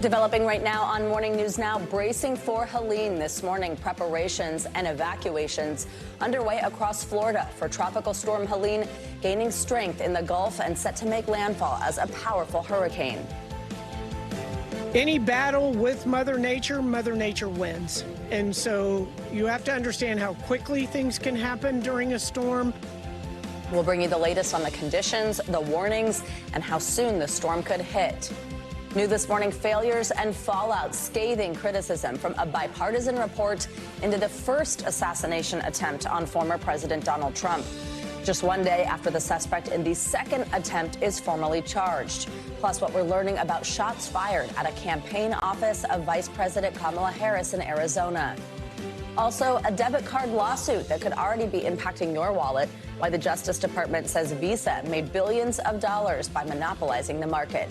Developing right now on Morning News Now, bracing for Helene this morning. Preparations and evacuations underway across Florida for Tropical Storm Helene, gaining strength in the Gulf and set to make landfall as a powerful hurricane. Any battle with Mother Nature wins. And so you have to understand how quickly things can happen during a storm. We'll bring you the latest on the conditions, the warnings, and how soon the storm could hit. New this morning, failures and fallout, scathing criticism from a bipartisan report into the first assassination attempt on former President Donald Trump. Just one day after the suspect in the second attempt is formally charged. Plus, what we're learning about shots fired at a campaign office of Vice President Kamala Harris in Arizona. Also, a debit card lawsuit that could already be impacting your wallet, why the Justice Department says Visa made billions of dollars by monopolizing the market.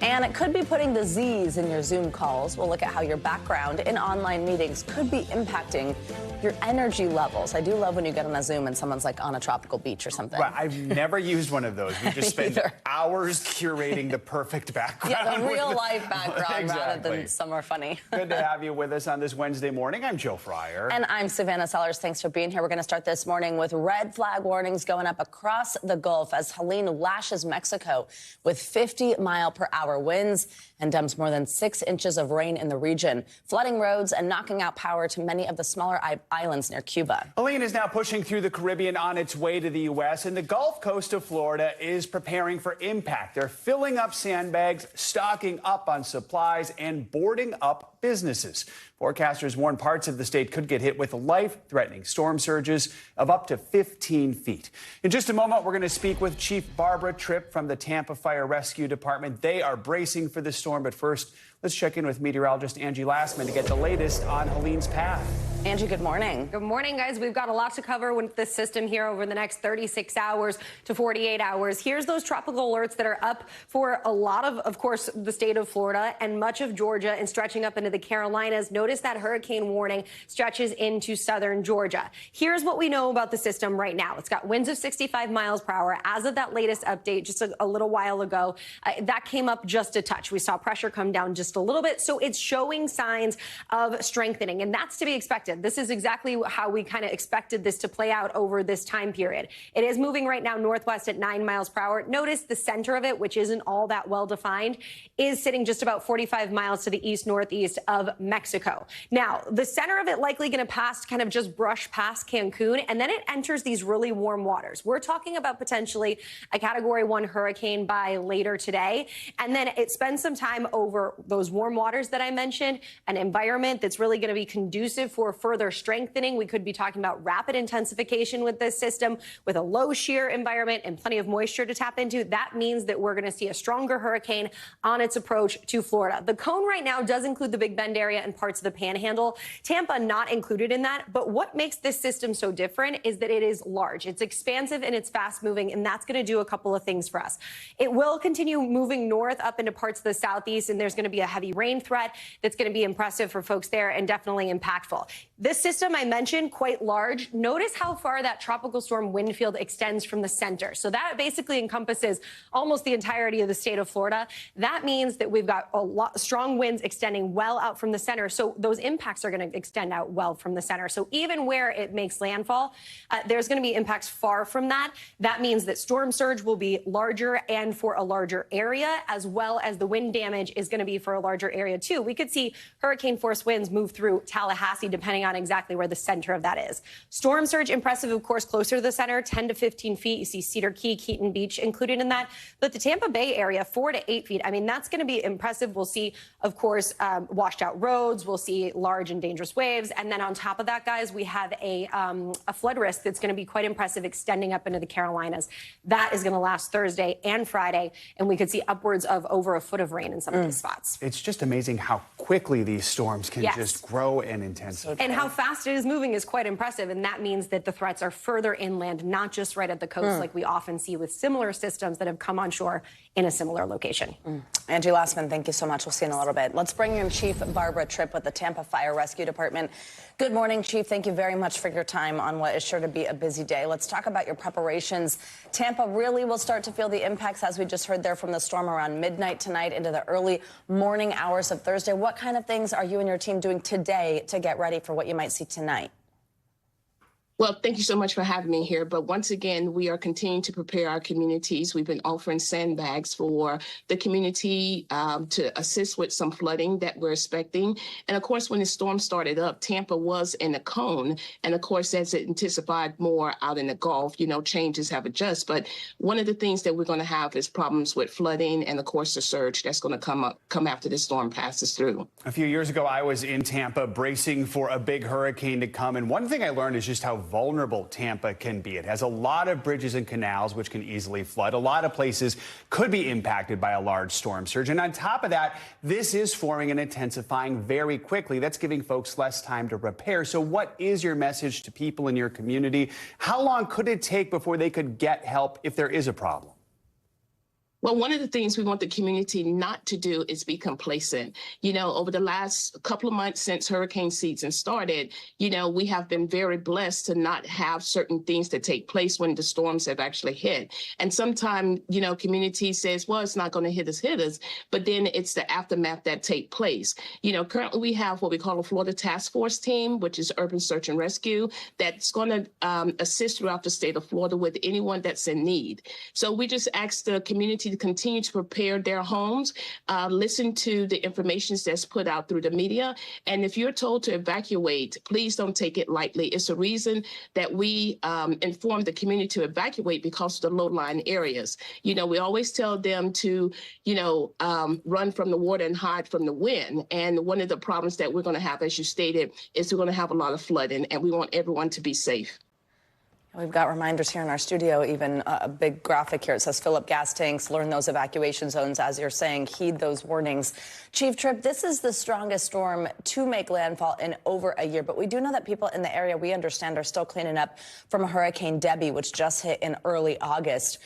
And it could be putting the Z's in your Zoom calls. We'll look at how your background in online meetings could be impacting your energy levels. I do love when you get on a Zoom and someone's like on a tropical beach or something. Right, I've never used one of those. We just spend hours curating the perfect background. Yeah, the real life background exactly. rather than somewhere funny. Good to have you with us on this Wednesday morning. I'm Joe Fryer. And I'm Savannah Sellers. Thanks for being here. We're going to start this morning with red flag warnings going up across the Gulf as Helene lashes Mexico with 50-mile-per-hour winds and dumps more than 6 inches of rain in the region, flooding roads and knocking out power to many of the smaller islands near Cuba. Helene is now pushing through the Caribbean on its way to the U.S., and the Gulf Coast of Florida is preparing for impact. They're filling up sandbags, stocking up on supplies, and boarding up businesses. Forecasters warn parts of the state could get hit with life-threatening storm surges of up to 15 feet. In just a moment, we're going to speak with Chief Barbara Tripp from the Tampa Fire Rescue Department. They are bracing for the storm, but first, let's check in with meteorologist Angie Lastman to get the latest on Helene's path. Angie, good morning. Good morning, guys. We've got a lot to cover with this system here over the next 36 hours to 48 hours. Here's those tropical alerts that are up for a lot of course, the state of Florida and much of Georgia and stretching up into the Carolinas. Notice that hurricane warning stretches into southern Georgia. Here's what we know about the system right now. It's got winds of 65 miles per hour. As of that latest update just a little while ago, that came up just a touch. We saw pressure come down just a little bit. So it's showing signs of strengthening, and that's to be expected. This is exactly how we kind of expected this to play out over this time period. It is moving right now northwest at 9 miles per hour. Notice the center of it, which isn't all that well defined, is sitting just about 45 miles to the east-northeast of Mexico. Now, the center of it likely going to pass, kind of just brush past Cancun, and then it enters these really warm waters. We're talking about potentially a Category 1 hurricane by later today, and then it spends some time over those warm waters that I mentioned, an environment that's really going to be conducive for further strengthening. We could be talking about rapid intensification with this system, with a low shear environment and plenty of moisture to tap into. That means that we're going to see a stronger hurricane on its approach to Florida. The cone right now does include the Big Bend area and parts of the Panhandle. Tampa not included in that. But what makes this system so different is that it is large. It's expansive and it's fast moving, and that's going to do a couple of things for us. It will continue moving north up into parts of the southeast, and there's going to be a heavy rain threat that's going to be impressive for folks there and definitely impactful. This system I mentioned, quite large. Notice how far that tropical storm wind field extends from the center. So that basically encompasses almost the entirety of the state of Florida. That means that we've got a lot strong winds extending well out from the center. So those impacts are going to extend out well from the center. So even where it makes landfall, there's going to be impacts far from that. That means that storm surge will be larger and for a larger area, as well as the wind damage is going to be for a larger area too. We could see hurricane force winds move through Tallahassee, depending on exactly where the center of that is. Storm surge impressive, of course, closer to the center, 10 to 15 feet. You see Cedar Key, Keaton Beach included in that. But the Tampa Bay area, 4 to 8 feet. I mean, that's going to be impressive. We'll see, of course, washed out roads. We'll see large and dangerous waves. And then on top of that, guys, we have a flood risk that's going to be quite impressive, extending up into the Carolinas. That is going to last Thursday and Friday. And we could see upwards of over a foot of rain in some of these spots. It's just amazing how quickly these storms can just grow and intensify. And how fast it is moving is quite impressive. And that means that the threats are further inland, not just right at the coast like we often see with similar systems that have come on shore in a similar location. Angie Lassman, thank you so much. We'll see you in a little bit. Let's bring in Chief Barbara Tripp with the Tampa Fire Rescue Department. Good morning, Chief. Thank you very much for your time on what is sure to be a busy day. Let's talk about your preparations. Tampa really will start to feel the impacts, as we just heard there, from the storm around midnight tonight into the early morning hours of Thursday. What kind of things are you and your team doing today to get ready for what you might see tonight? Well, thank you so much for having me here. But once again, we are continuing to prepare our communities. We've been offering sandbags for the community to assist with some flooding that we're expecting. And of course, when the storm started up, Tampa was in a cone. And of course, as it intensified more out in the Gulf, changes have adjusted. But one of the things that we're going to have is problems with flooding and, of course, the surge that's going to come after the storm passes through. A few years ago, I was in Tampa bracing for a big hurricane to come. And one thing I learned is just how vulnerable Tampa can be. It has a lot of bridges and canals which can easily flood. A lot of places could be impacted by a large storm surge. And on top of that, this is forming and intensifying very quickly. That's giving folks less time to prepare. So what is your message to people in your community? How long could it take before they could get help if there is a problem? Well, one of the things we want the community not to do is be complacent. Over the last couple of months since hurricane season started, we have been very blessed to not have certain things that take place when the storms have actually hit. And sometimes, community says, well, it's not going to hit us, but then it's the aftermath that take place. Currently we have what we call a Florida Task Force team, which is urban search and rescue, that's going to assist throughout the state of Florida with anyone that's in need. So we just ask the community to continue to prepare their homes, listen to the information that's put out through the media. And if you're told to evacuate, please don't take it lightly. It's a reason that we inform the community to evacuate because of the low-lying areas. We always tell them to, run from the water and hide from the wind. And one of the problems that we're going to have, as you stated, is we're going to have a lot of flooding, and we want everyone to be safe. We've got reminders here in our studio, even a big graphic here. It says, fill up gas tanks, learn those evacuation zones. As you're saying, heed those warnings. Chief Tripp, this is the strongest storm to make landfall in over a year. But we do know that people in the area, we understand, are still cleaning up from Hurricane Debbie, which just hit in early August.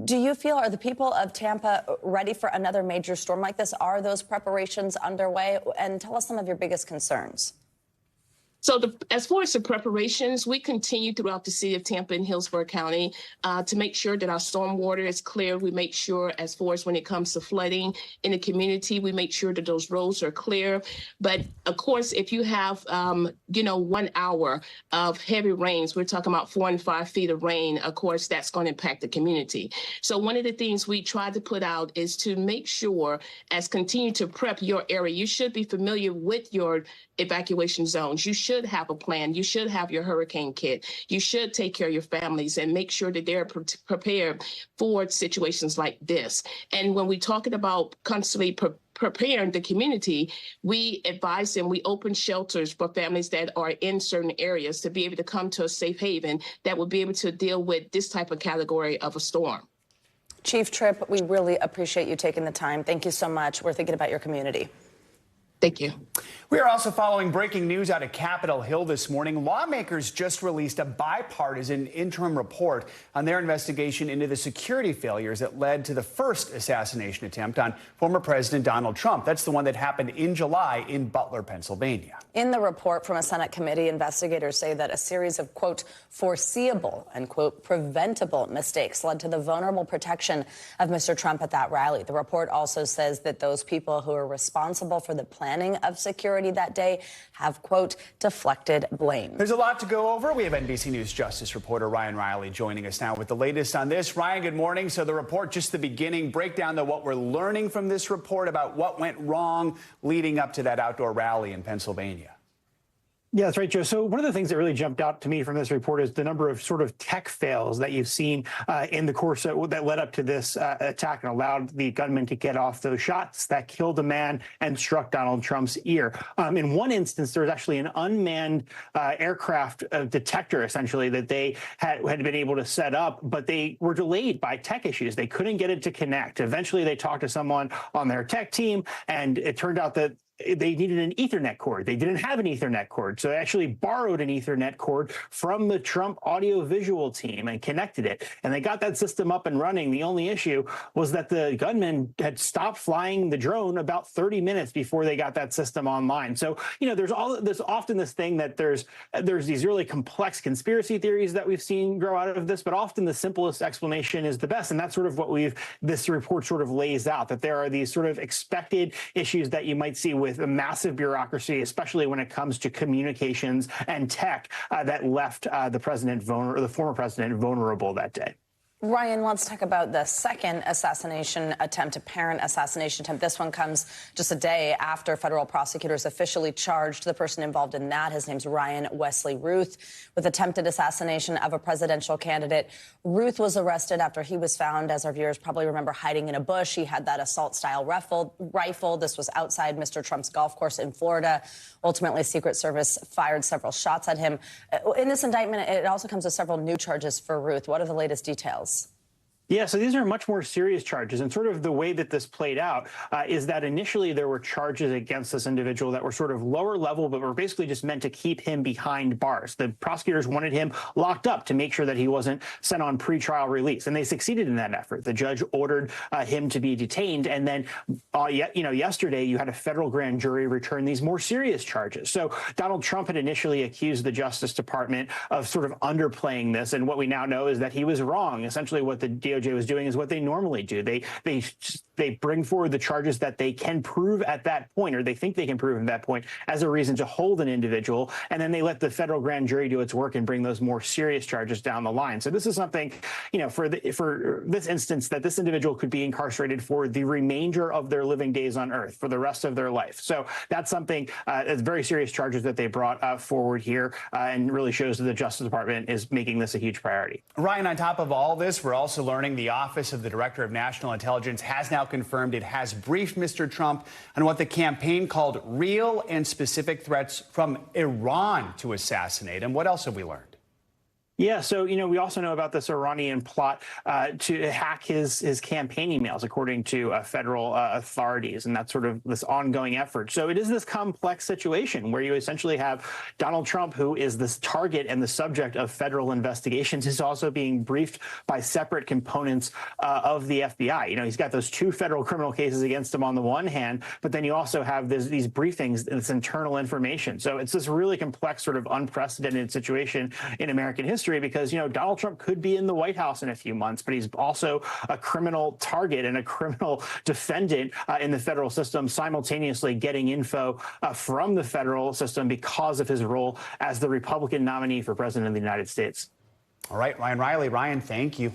Do you feel, are the people of Tampa ready for another major storm like this? Are those preparations underway? And tell us some of your biggest concerns. So as far as the preparations, we continue throughout the city of Tampa and Hillsborough County to make sure that our storm water is clear. We make sure, as far as when it comes to flooding in the community, we make sure that those roads are clear. But of course, if you have, 1 hour of heavy rains, we're talking about 4 and 5 feet of rain, of course, that's going to impact the community. So one of the things we try to put out is to make sure, as continue to prep your area, you should be familiar with your evacuation zones. You should have a plan. You should have your hurricane kit. You should take care of your families and make sure that they're prepared for situations like this. And when we're talking about constantly preparing the community, we advise them, we open shelters for families that are in certain areas to be able to come to a safe haven that will be able to deal with this type of category of a storm. Chief Tripp, we really appreciate you taking the time. Thank you so much. We're thinking about your community. Thank you. We are also following breaking news out of Capitol Hill this morning. Lawmakers just released a bipartisan interim report on their investigation into the security failures that led to the first assassination attempt on former President Donald Trump. That's the one that happened in July in Butler, Pennsylvania. In the report from a Senate committee, investigators say that a series of, quote, foreseeable and, quote, preventable mistakes led to the vulnerable protection of Mr. Trump at that rally. The report also says that those people who are responsible for the planning of security that day have, quote, deflected blame. There's a lot to go over. We have NBC News Justice reporter Ryan Riley joining us now with the latest on this. Ryan, good morning. So the report, just the beginning, break down to what we're learning from this report about what went wrong leading up to that outdoor rally in Pennsylvania. Yeah, that's right, Joe. So one of the things that really jumped out to me from this report is the number of sort of tech fails that you've seen in the course that led up to this attack and allowed the gunman to get off those shots that killed a man and struck Donald Trump's ear. In one instance, there was actually an unmanned aircraft detector, essentially, that they had been able to set up, but they were delayed by tech issues. They couldn't get it to connect. Eventually, they talked to someone on their tech team, and it turned out that they needed an Ethernet cord. They didn't have an Ethernet cord, so they actually borrowed an Ethernet cord from the Trump audiovisual team and connected it. And they got that system up and running. The only issue was that the gunman had stopped flying the drone about 30 minutes before they got that system online. So, there's often this thing that there's these really complex conspiracy theories that we've seen grow out of this, but often the simplest explanation is the best. And that's sort of what this report sort of lays out, that there are these sort of expected issues that you might see with a massive bureaucracy, especially when it comes to communications and tech, that left the former president vulnerable that day. Ryan, let's talk about the second assassination attempt, apparent assassination attempt. This one comes just a day after federal prosecutors officially charged the person involved in that. His name's Ryan Wesley Ruth, with attempted assassination of a presidential candidate. Ruth was arrested after he was found, as our viewers probably remember, hiding in a bush. He had that assault-style rifle. This was outside Mr. Trump's golf course in Florida. Ultimately, Secret Service fired several shots at him. In this indictment, it also comes with several new charges for Ruth. What are the latest details? Yeah, so these are much more serious charges. And sort of the way that this played out is that initially there were charges against this individual that were sort of lower level, but were basically just meant to keep him behind bars. The prosecutors wanted him locked up to make sure that he wasn't sent on pretrial release. And they succeeded in that effort. The judge ordered him to be detained. And then, yesterday you had a federal grand jury return these more serious charges. So Donald Trump had initially accused the Justice Department of sort of underplaying this. And what we now know is that he was wrong. Essentially what the DOJ was doing is what they normally do. They bring forward the charges that they can prove at that point, or they think they can prove at that point, as a reason to hold an individual, and then they let the federal grand jury do its work and bring those more serious charges down the line. So this is something, for this instance, that this individual could be incarcerated for the remainder of their living days on Earth, for the rest of their life. So that's something, that's very serious charges that they brought forward here, and really shows that the Justice Department is making this a huge priority. Ryan, on top of all this, we're also learning the Office of the Director of National Intelligence has now confirmed it has briefed Mr. Trump on what the campaign called real and specific threats from Iran to assassinate him. What else have we learned? Yeah, so, we also know about this Iranian plot to hack his campaign emails, according to federal authorities, and that's sort of this ongoing effort. So it is this complex situation where you essentially have Donald Trump, who is this target and the subject of federal investigations, is also being briefed by separate components of the FBI. He's got those 2 federal criminal cases against him on the one hand, but then you also have these briefings, this internal information. So it's this really complex, sort of unprecedented situation in American history, because, Donald Trump could be in the White House in a few months, but he's also a criminal target and a criminal defendant in the federal system, simultaneously getting info from the federal system because of his role as the Republican nominee for president of the United States. All right, Ryan Riley. Ryan, thank you.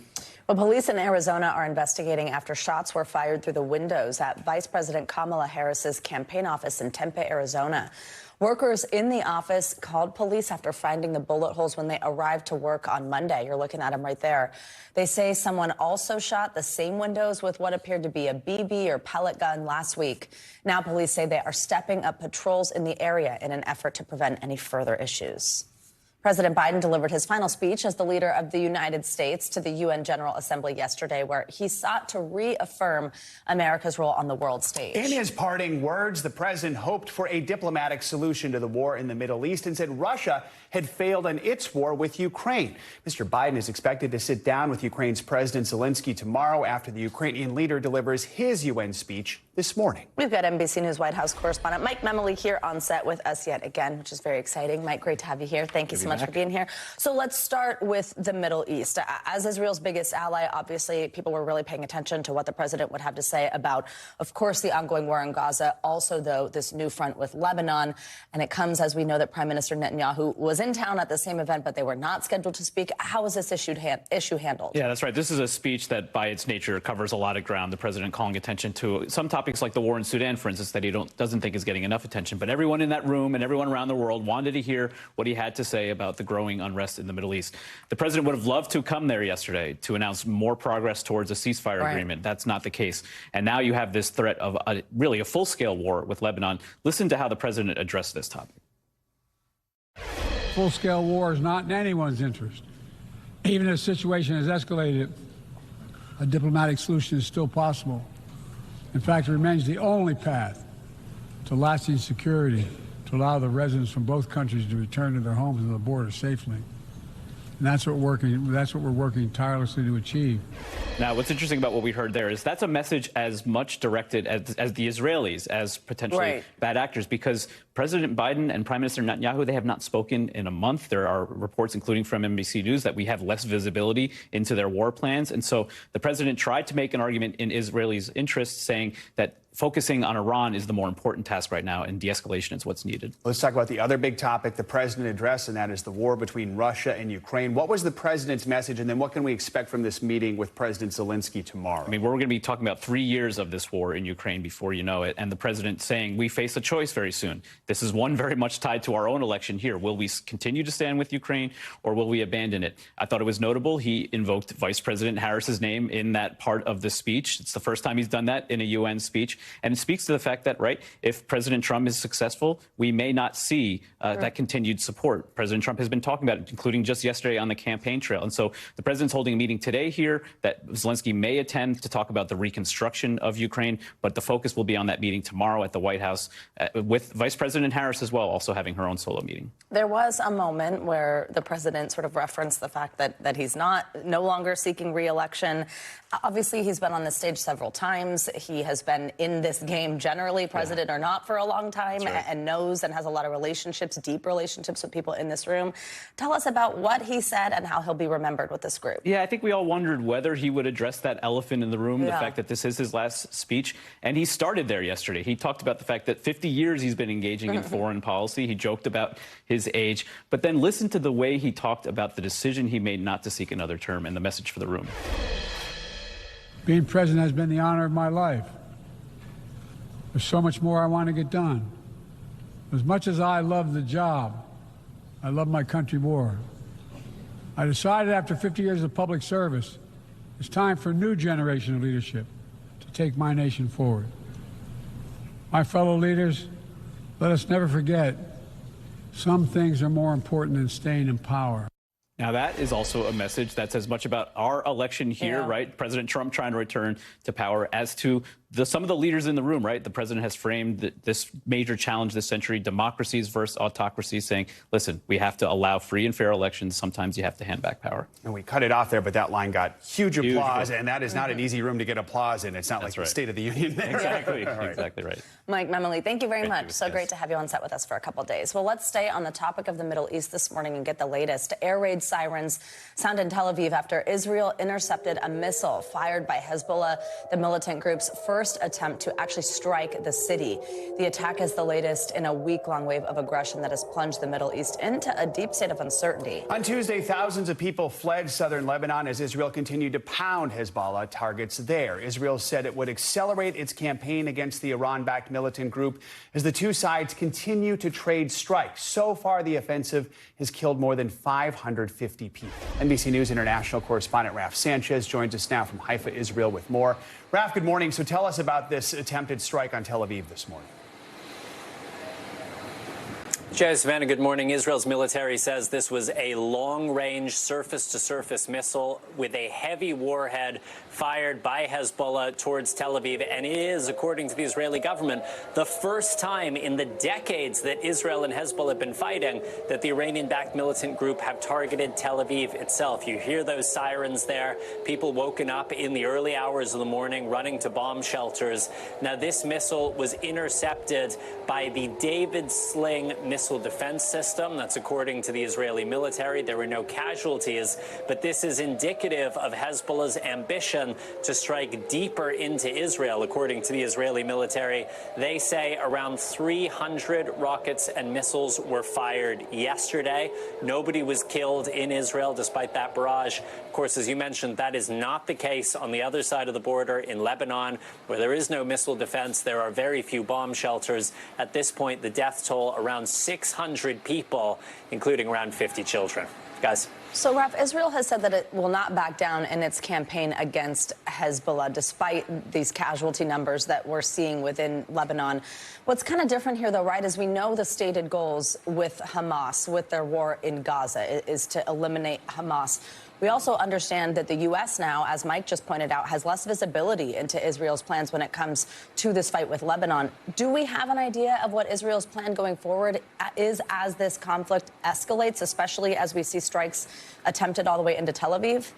Well, police in Arizona are investigating after shots were fired through the windows at Vice President Kamala Harris's campaign office in Tampa, Arizona. Workers in the office called police after finding the bullet holes when they arrived to work on Monday. You're looking at them right there. They say someone also shot the same windows with what appeared to be a BB or pellet gun last week. Now police say they are stepping up patrols in the area in an effort to prevent any further issues. President Biden delivered his final speech as the leader of the United States to the UN General Assembly yesterday, where he sought to reaffirm America's role on the world stage. In his parting words, the president hoped for a diplomatic solution to the war in the Middle East and said Russia had failed in its war with Ukraine. Mr. Biden is expected to sit down with Ukraine's President Zelensky tomorrow after the Ukrainian leader delivers his UN speech this morning. We've got NBC News White House correspondent Mike Memoli here on set with us yet again, which is very exciting. Mike, great to have you here. Thank you so much for being here. So let's start with the Middle East. As Israel's biggest ally, obviously, people were really paying attention to what the president would have to say about, of course, the ongoing war in Gaza. Also, though, this new front with Lebanon. And it comes as we know that Prime Minister Netanyahu was in town at the same event, but they were not scheduled to speak. How was this issue handled? Yeah, that's right. This is a speech that, by its nature, covers a lot of ground. The president calling attention to some topics like the war in Sudan, for instance, that he doesn't think is getting enough attention. But everyone in that room and everyone around the world wanted to hear what he had to say about the growing unrest in the Middle East. The president would have loved to come there yesterday to announce more progress towards a ceasefire agreement. That's not the case. And now you have this threat of really a full-scale war with Lebanon. Listen to how the president addressed this topic. Full-scale war is not in anyone's interest. Even if the situation has escalated, a diplomatic solution is still possible. In fact, it remains the only path to lasting security, to allow the residents from both countries to return to their homes and the border safely. And that's what we're working tirelessly to achieve. Now, what's interesting about what we heard there is that's a message as much directed as the Israelis as potentially bad actors, because President Biden and Prime Minister Netanyahu, they have not spoken in a month. There are reports, including from NBC News, that we have less visibility into their war plans. And so the president tried to make an argument in Israelis' interest, saying that focusing on Iran is the more important task right now, and de-escalation is what's needed. Let's talk about the other big topic the president addressed, and that is the war between Russia and Ukraine. What was the president's message, and then what can we expect from this meeting with President Zelensky tomorrow? I mean, we're going to be talking about 3 years of this war in Ukraine before you know it, and the president saying we face a choice very soon. This is one very much tied to our own election here. Will we continue to stand with Ukraine, or will we abandon it? I thought it was notable he invoked Vice President Harris's name in that part of the speech. It's the first time he's done that in a UN speech. And it speaks to the fact that, right, if President Trump is successful, we may not see that continued support. President Trump has been talking about it, including just yesterday on the campaign trail. And so the president's holding a meeting today here that Zelensky may attend to talk about the reconstruction of Ukraine. But the focus will be on that meeting tomorrow at the White House with Vice President Harris as well, also having her own solo meeting. There was a moment where the president sort of referenced the fact that he's no longer seeking re-election. Obviously, he's been on the stage several times. He has been in this game generally, president or not, for a long time, and knows and has a lot of relationships, deep relationships with people in this room. Tell us about what he said and how he'll be remembered with this group. Yeah, I think we all wondered whether he would address that elephant in the room, the fact that this is his last speech. And he started there yesterday. He talked about the fact that 50 years he's been engaging in foreign policy. He joked about his age. But then listen to the way he talked about the decision he made not to seek another term and the message for the room. Being president has been the honor of my life. There's so much more I want to get done. As much as I love the job, I love my country more. I decided after 50 years of public service, it's time for a new generation of leadership to take my nation forward. My fellow leaders, let us never forget, some things are more important than staying in power. Now, that is also a message that's as much about our election here, right? President Trump trying to return to power as to some of the leaders in the room, right? The president has framed this major challenge this century, democracies versus autocracies, saying, listen, we have to allow free and fair elections. Sometimes you have to hand back power. And we cut it off there, but that line got huge applause, and that is not an easy room to get applause in. It's not like the State of the Union there. Exactly, exactly right. Mike Memoli, thank you very much. So great to have you on set with us for a couple of days. Well, let's stay on the topic of the Middle East this morning and get the latest. Air raid sirens sound in Tel Aviv after Israel intercepted a missile fired by Hezbollah, the militant group's first attempt to actually strike the city. The attack is the latest in a week-long wave of aggression that has plunged the Middle East into a deep state of uncertainty. On Tuesday, thousands of people fled southern Lebanon as Israel continued to pound Hezbollah targets there. Israel said it would accelerate its campaign against the Iran-backed militant group as the two sides continue to trade strikes. So far, the offensive has killed more than 550 people. NBC News international correspondent Raf Sanchez joins us now from Haifa, Israel, with more. Raf, good morning. So tell us about this attempted strike on Tel Aviv this morning. Jay, Savannah, good morning. Israel's military says this was a long-range surface-to-surface missile with a heavy warhead fired by Hezbollah towards Tel Aviv. And it is, according to the Israeli government, the first time in the decades that Israel and Hezbollah have been fighting that the Iranian-backed militant group have targeted Tel Aviv itself. You hear those sirens there. People woken up in the early hours of the morning running to bomb shelters. Now, this missile was intercepted by the David Sling missile defense system. That's according to the Israeli military. There were no casualties, but this is indicative of Hezbollah's ambition to strike deeper into Israel. According to the Israeli military, they say around 300 rockets and missiles were fired yesterday. Nobody was killed in Israel despite that barrage. Of course, as you mentioned, that is not the case on the other side of the border in Lebanon, where there is no missile defense. There are very few bomb shelters. At this point, the death toll around 600 people, including around 50 children. Guys. So, Raf, Israel has said that it will not back down in its campaign against Hezbollah, despite these casualty numbers that we're seeing within Lebanon. What's kind of different here, though, right, is we know the stated goals with Hamas, with their war in Gaza, is to eliminate Hamas. We also understand that the U.S. now, as Mike just pointed out, has less visibility into Israel's plans when it comes to this fight with Lebanon. Do we have an idea of what Israel's plan going forward is as this conflict escalates, especially as we see strikes attempted all the way into Tel Aviv?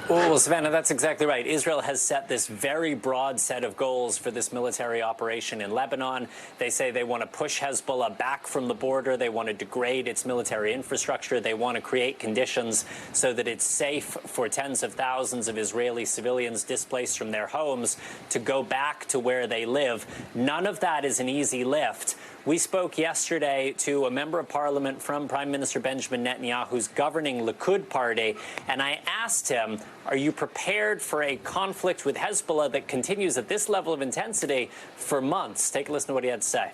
Well, Savannah, that's exactly right. Israel has set this very broad set of goals for this military operation in Lebanon. They say they want to push Hezbollah back from the border. They want to degrade its military infrastructure. They want to create conditions so that it's safe for tens of thousands of Israeli civilians displaced from their homes to go back to where they live. None of that is an easy lift. We spoke yesterday to a member of parliament from Prime Minister Benjamin Netanyahu's governing Likud party, and I asked him, are you prepared for a conflict with Hezbollah that continues at this level of intensity for months? Take a listen to what he had to say.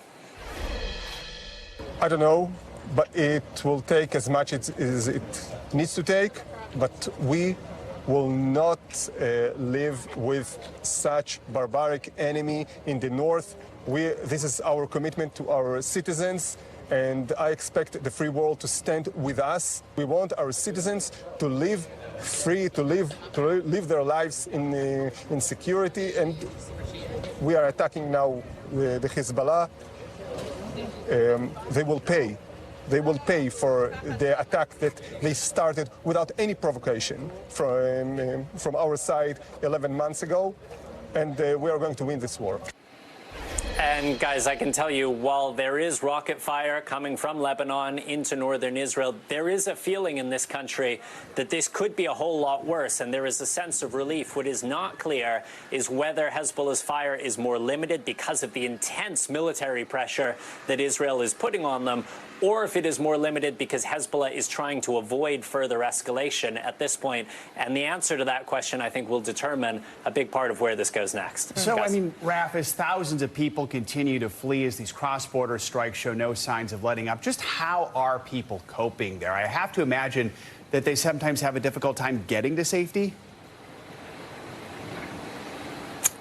I don't know, but it will take as much as it needs to take, but we will not live with such barbaric enemy in the north. This is our commitment to our citizens, and I expect the free world to stand with us. We want our citizens to live free, to live their lives in security, and we are attacking now the Hezbollah. They will pay. They will pay for the attack that they started without any provocation from our side 11 months ago, and we are going to win this war. And guys, I can tell you, while there is rocket fire coming from Lebanon into northern Israel, there is a feeling in this country that this could be a whole lot worse, and there is a sense of relief. What is not clear is whether Hezbollah's fire is more limited because of the intense military pressure that Israel is putting on them, or if it is more limited because Hezbollah is trying to avoid further escalation at this point. And the answer to that question, I think, will determine a big part of where this goes next. So, I mean, Raf, as thousands of people continue to flee as these cross-border strikes show no signs of letting up, just how are people coping there? I have to imagine that they sometimes have a difficult time getting to safety.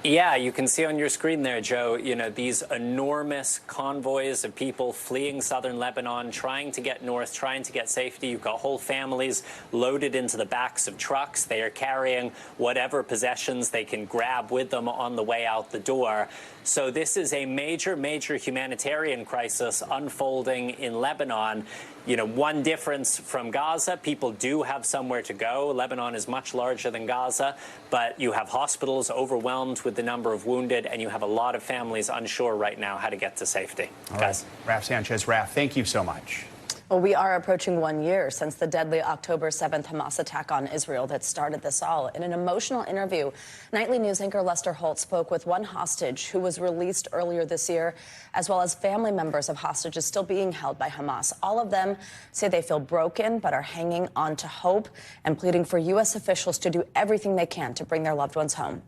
Yeah, you can see on your screen there, Joe, you know, these enormous convoys of people fleeing southern Lebanon, trying to get north, trying to get safety. You've got whole families loaded into the backs of trucks. They are carrying whatever possessions they can grab with them on the way out the door. So this is a major, major humanitarian crisis unfolding in Lebanon. You know, one difference from Gaza, people do have somewhere to go. Lebanon is much larger than Gaza, but you have hospitals overwhelmed with the number of wounded, and you have a lot of families unsure right now how to get to safety. All right. Raf Sanchez. Raf, thank you so much. Well, we are approaching 1 year since the deadly October 7th Hamas attack on Israel that started this all. In an emotional interview, nightly news anchor Lester Holt spoke with one hostage who was released earlier this year, as well as family members of hostages still being held by Hamas. All of them say they feel broken but are hanging on to hope and pleading for U.S. officials to do everything they can to bring their loved ones home.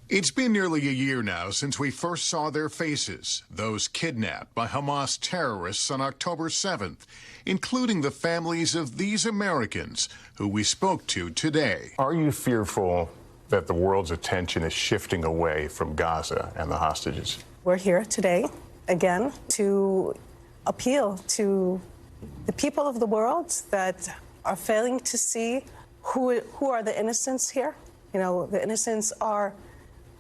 It's been nearly a year now since we first saw their faces, those kidnapped by Hamas terrorists on October 7th, including the families of these Americans who we spoke to today. Are you fearful that the world's attention is shifting away from Gaza and the hostages? We're here today, again, to appeal to the people of the world that are failing to see who are the innocents here. You know, the innocents are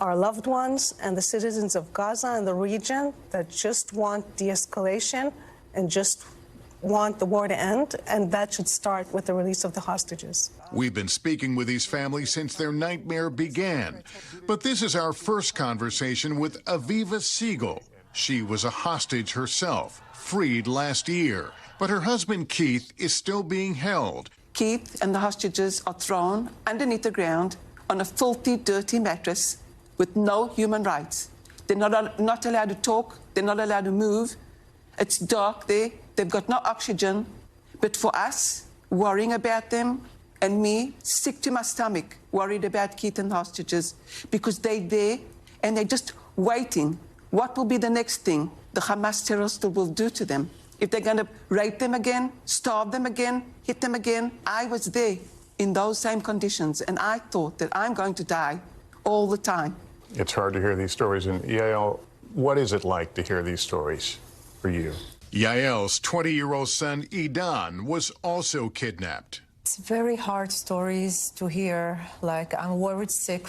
our loved ones and the citizens of Gaza and the region that just want de-escalation and just want the war to end, and that should start with the release of the hostages. We've been speaking with these families since their nightmare began, but this is our first conversation with Aviva Siegel. She was a hostage herself, freed last year, but her husband Keith is still being held. Keith and the hostages are thrown underneath the ground on a filthy, dirty mattress with no human rights. They're not allowed to talk. They're not allowed to move. It's dark there. They've got no oxygen. But for us, worrying about them, and me, sick to my stomach, worried about Keith and the hostages, because they're there and they're just waiting. What will be the next thing the Hamas terrorists will do to them? If they're going to rape them again, starve them again, hit them again? I was there in those same conditions, and I thought that I'm going to die all the time. It's hard to hear these stories. And Yael, what is it like to hear these stories for you? Yael's 20-year-old son, Idan, was also kidnapped. It's very hard stories to hear. Like, I'm worried sick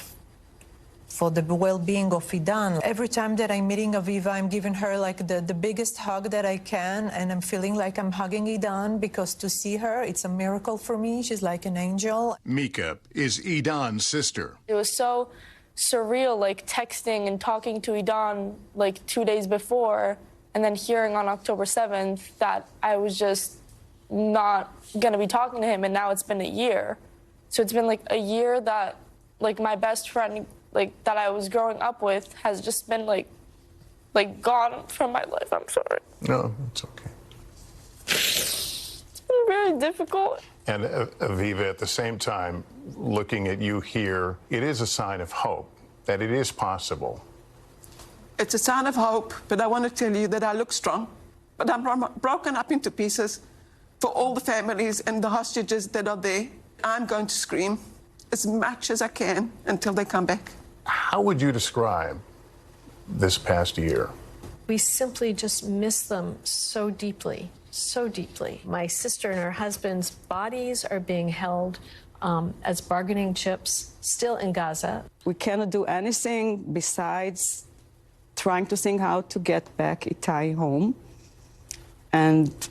for the well-being of Idan. Every time that I'm meeting Aviva, I'm giving her like the biggest hug that I can, and I'm feeling like I'm hugging Idan, because to see her, it's a miracle for me. She's like an angel. Mika is Idan's sister. It was so surreal, like texting and talking to Idan like 2 days before, and then hearing on October 7th that I was just not going to be talking to him, and now it's been a year. So it's been like a year that like my best friend like that I was growing up with has just been like gone from my life. I'm sorry. No, it's okay. It's been very difficult. And Aviva, at the same time, looking at you here, it is a sign of hope that it is possible. It's a sign of hope, but I want to tell you that I look strong. But I'm broken up into pieces for all the families and the hostages that are there. I'm going to scream as much as I can until they come back. How would you describe this past year? We simply just miss them so deeply, so deeply. My sister and her husband's bodies are being held as bargaining chips still in Gaza. We cannot do anything besides trying to think how to get back Itai home, and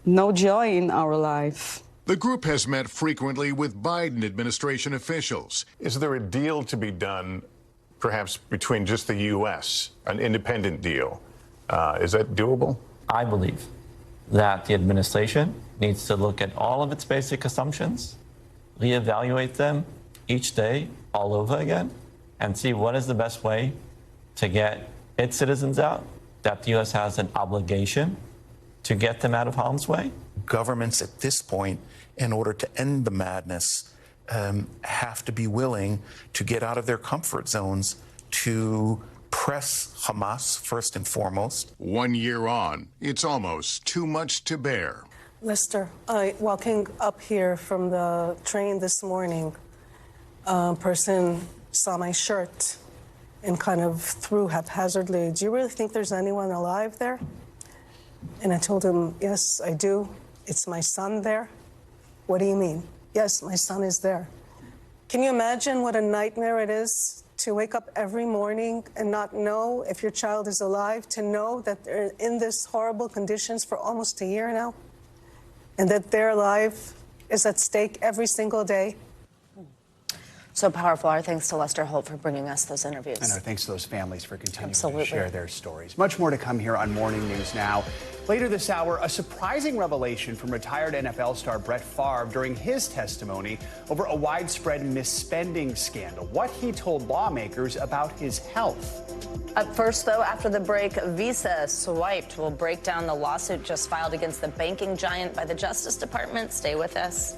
no joy in our life. The group has met frequently with Biden administration officials. Is there a deal to be done, perhaps between just the U.S., an independent deal? Is that doable? I believe that the administration needs to look at all of its basic assumptions, reevaluate them each day all over again, and see what is the best way to get its citizens out, that the U.S. has an obligation to get them out of harm's way. Governments at this point, in order to end the madness, have to be willing to get out of their comfort zones to press Hamas first and foremost. 1 year on, it's almost too much to bear. Lester, walking up here from the train this morning, a person saw my shirt and kind of threw haphazardly, "Do you really think there's anyone alive there?" And I told him, "Yes, I do. It's my son there." "What do you mean?" "Yes, my son is there." Can you imagine what a nightmare it is to wake up every morning and not know if your child is alive, to know that they're in this horrible conditions for almost a year now, and that their life is at stake every single day? So powerful. Our thanks to Lester Holt for bringing us those interviews. And our thanks to those families for continuing Absolutely. to share their stories. Much more to come here on Morning News Now. Later this hour, a surprising revelation from retired NFL star Brett Favre during his testimony over a widespread misspending scandal. What he told lawmakers about his health. Up first, though, after the break, Visa swiped. We'll break down the lawsuit just filed against the banking giant by the Justice Department. Stay with us.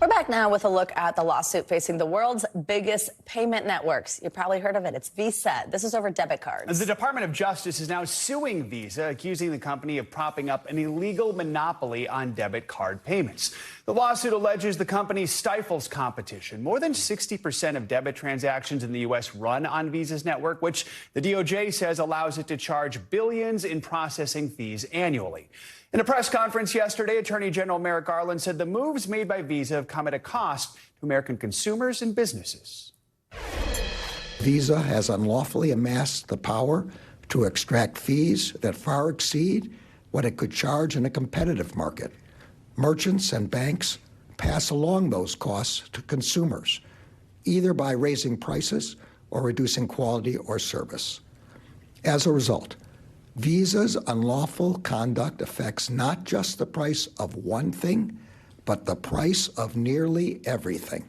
We're back now with a look at the lawsuit facing the world's biggest payment networks. You've probably heard of it. It's Visa. This is over debit cards. The Department of Justice is now suing Visa, accusing the company of propping up an illegal monopoly on debit card payments. The lawsuit alleges the company stifles competition. More than 60% of debit transactions in the U.S. run on Visa's network, which the DOJ says allows it to charge billions in processing fees annually. In a press conference yesterday, Attorney General Merrick Garland said the moves made by Visa have come at a cost to American consumers and businesses. Visa has unlawfully amassed the power to extract fees that far exceed what it could charge in a competitive market. Merchants and banks pass along those costs to consumers, either by raising prices or reducing quality or service. As a result, Visa's unlawful conduct affects not just the price of one thing, but the price of nearly everything.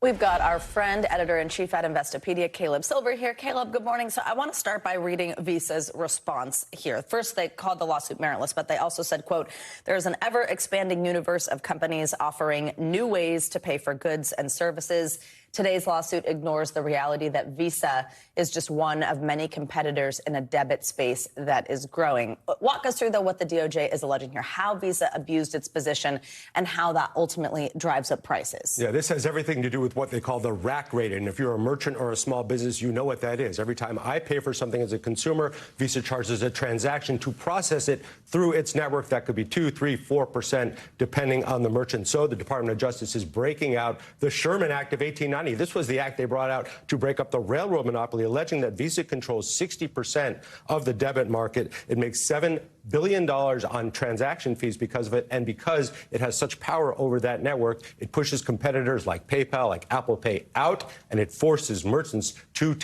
We've got our friend, editor-in-chief at Investopedia, Caleb Silver here. Caleb, good morning. So I want to start by reading Visa's response here. First, they called the lawsuit meritless, but they also said, quote, "There is an ever-expanding universe of companies offering new ways to pay for goods and services. Today's lawsuit ignores the reality that Visa is just one of many competitors in a debit space that is growing. Walk us through, though, what the DOJ is alleging here, how Visa abused its position and how that ultimately drives up prices. Yeah, this has everything to do with what they call the rack rate. And if you're a merchant or a small business, you know what that is. Every time I pay for something as a consumer, Visa charges a transaction to process it through its network. That could be 2%, 3%, 4%, depending on the merchant. So the Department of Justice is breaking out the Sherman Act of 1890. This was the act they brought out to break up the railroad monopoly, alleging that Visa controls 60% of the debit market. It makes $7 billion on transaction fees because of it. And because it has such power over that network, it pushes competitors like PayPal, like Apple Pay out, and it forces merchants to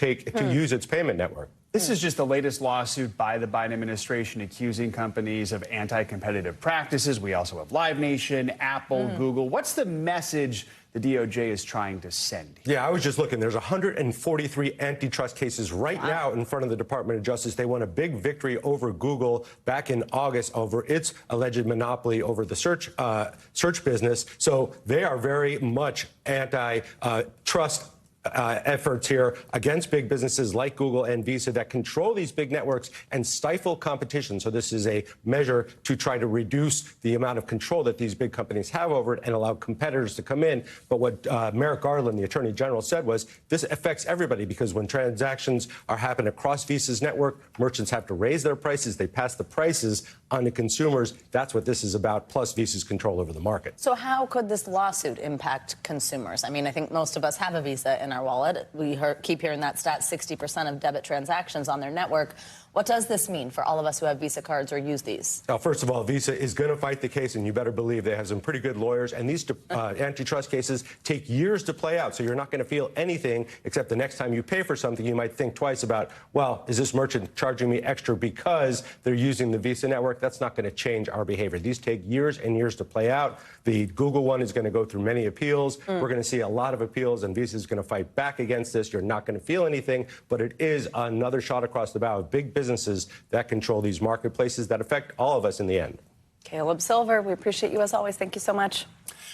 use its payment network. This is just the latest lawsuit by the Biden administration accusing companies of anti-competitive practices. We also have Live Nation, Apple, Google. What's the message the DOJ is trying to send? Yeah, I was just looking. There's 143 antitrust cases right now in front of the Department of Justice. They won a big victory over Google back in August over its alleged monopoly over the search business. So they are very much antitrust efforts here against big businesses like Google and Visa that control these big networks and stifle competition. So this is a measure to try to reduce the amount of control that these big companies have over it and allow competitors to come in. But what Merrick Garland, the Attorney General, said was this affects everybody because when transactions are happening across Visa's network, merchants have to raise their prices. They pass the prices on to consumers. That's what this is about, plus Visa's control over the market. So how could this lawsuit impact consumers? I mean, I think most of us have a Visa in our wallet. We keep hearing that stat, 60% of debit transactions on their network. What does this mean for all of us who have Visa cards or use these? Now, first of all, Visa is going to fight the case, and you better believe they have some pretty good lawyers. And these antitrust cases take years to play out, so you're not going to feel anything except the next time you pay for something, you might think twice about, well, is this merchant charging me extra because they're using the Visa network? That's not going to change our behavior. These take years and years to play out. The Google one is going to go through many appeals. We're going to see a lot of appeals, and Visa is going to fight back against this. You're not going to feel anything, but it is another shot across the bow of big businesses that control these marketplaces that affect all of us in the end. Caleb Silver, we appreciate you as always. Thank you so much.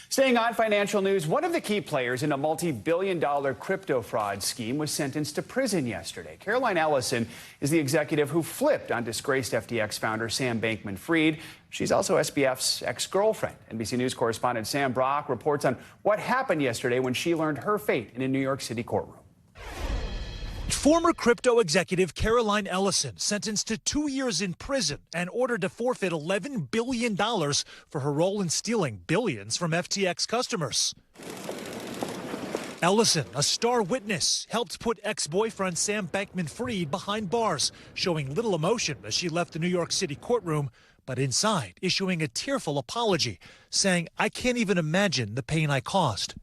Staying on financial news, one of the key players in a multi-billion-dollar crypto fraud scheme was sentenced to prison yesterday. Caroline Ellison is the executive who flipped on disgraced FTX founder Sam Bankman-Fried. She's also SBF's ex-girlfriend. NBC News correspondent Sam Brock reports on what happened yesterday when she learned her fate in a New York City courtroom. Former crypto executive Caroline Ellison sentenced to 2 years in prison and ordered to forfeit $11 billion for her role in stealing billions from FTX customers. Ellison, a star witness, helped put ex-boyfriend Sam Bankman-Fried behind bars, showing little emotion as she left the New York City courtroom, but inside issuing a tearful apology, saying, "I can't even imagine the pain I caused."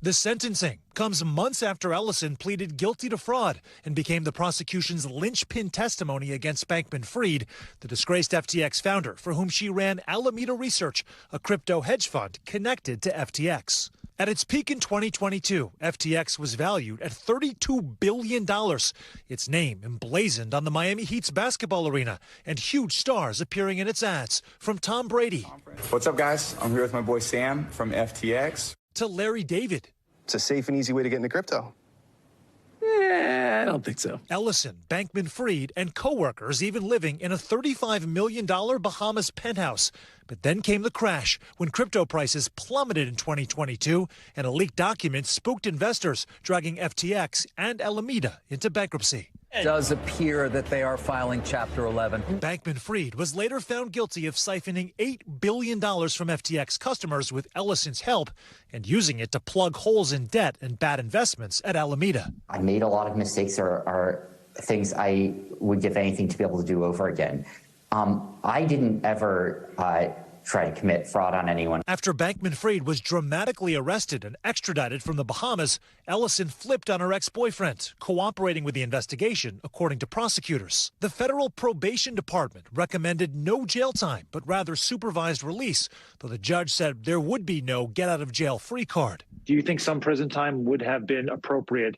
The sentencing comes months after Ellison pleaded guilty to fraud and became the prosecution's linchpin testimony against Bankman-Fried, the disgraced FTX founder for whom she ran Alameda Research, a crypto hedge fund connected to FTX. At its peak in 2022, FTX was valued at $32 billion, its name emblazoned on the Miami Heat's basketball arena and huge stars appearing in its ads, from Tom Brady. What's up, guys? I'm here with my boy Sam from FTX. To Larry David. It's a safe and easy way to get into crypto. I don't think so. Ellison, Bankman-Fried, and co-workers even living in a $35 million Bahamas penthouse. But then came the crash when crypto prices plummeted in 2022 and a leaked document spooked investors, dragging FTX and Alameda into bankruptcy. It does appear that they are filing Chapter 11. Bankman-Fried was later found guilty of siphoning $8 billion from FTX customers with Ellison's help and using it to plug holes in debt and bad investments at Alameda. I made a lot of mistakes or things I would give anything to be able to do over again. I didn't ever try to commit fraud on anyone. After Bankman-Fried was dramatically arrested and extradited from the Bahamas, Ellison flipped on her ex-boyfriend, cooperating with the investigation, according to prosecutors. The federal probation department recommended no jail time, but rather supervised release, though the judge said there would be no get-out-of-jail-free card. Do you think some prison time would have been appropriate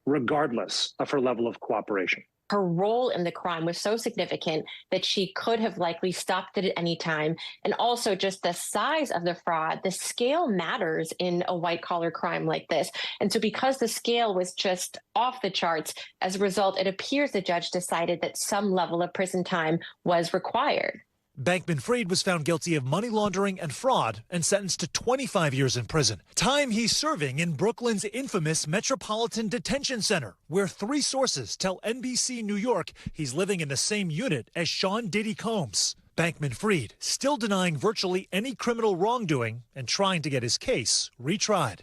regardless of her level of cooperation? her role in the crime was so significant that she could have likely stopped it at any time. And also just the size of the fraud, the scale matters in a white-collar crime like this. And so because the scale was just off the charts, as a result, it appears the judge decided that some level of prison time was required. Bankman-Fried was found guilty of money laundering and fraud and sentenced to 25 years in prison. Time he's serving in Brooklyn's infamous Metropolitan Detention Center, where 3 sources tell NBC New York he's living in the same unit as Sean Diddy Combs. Bankman-Fried still denying virtually any criminal wrongdoing and trying to get his case retried.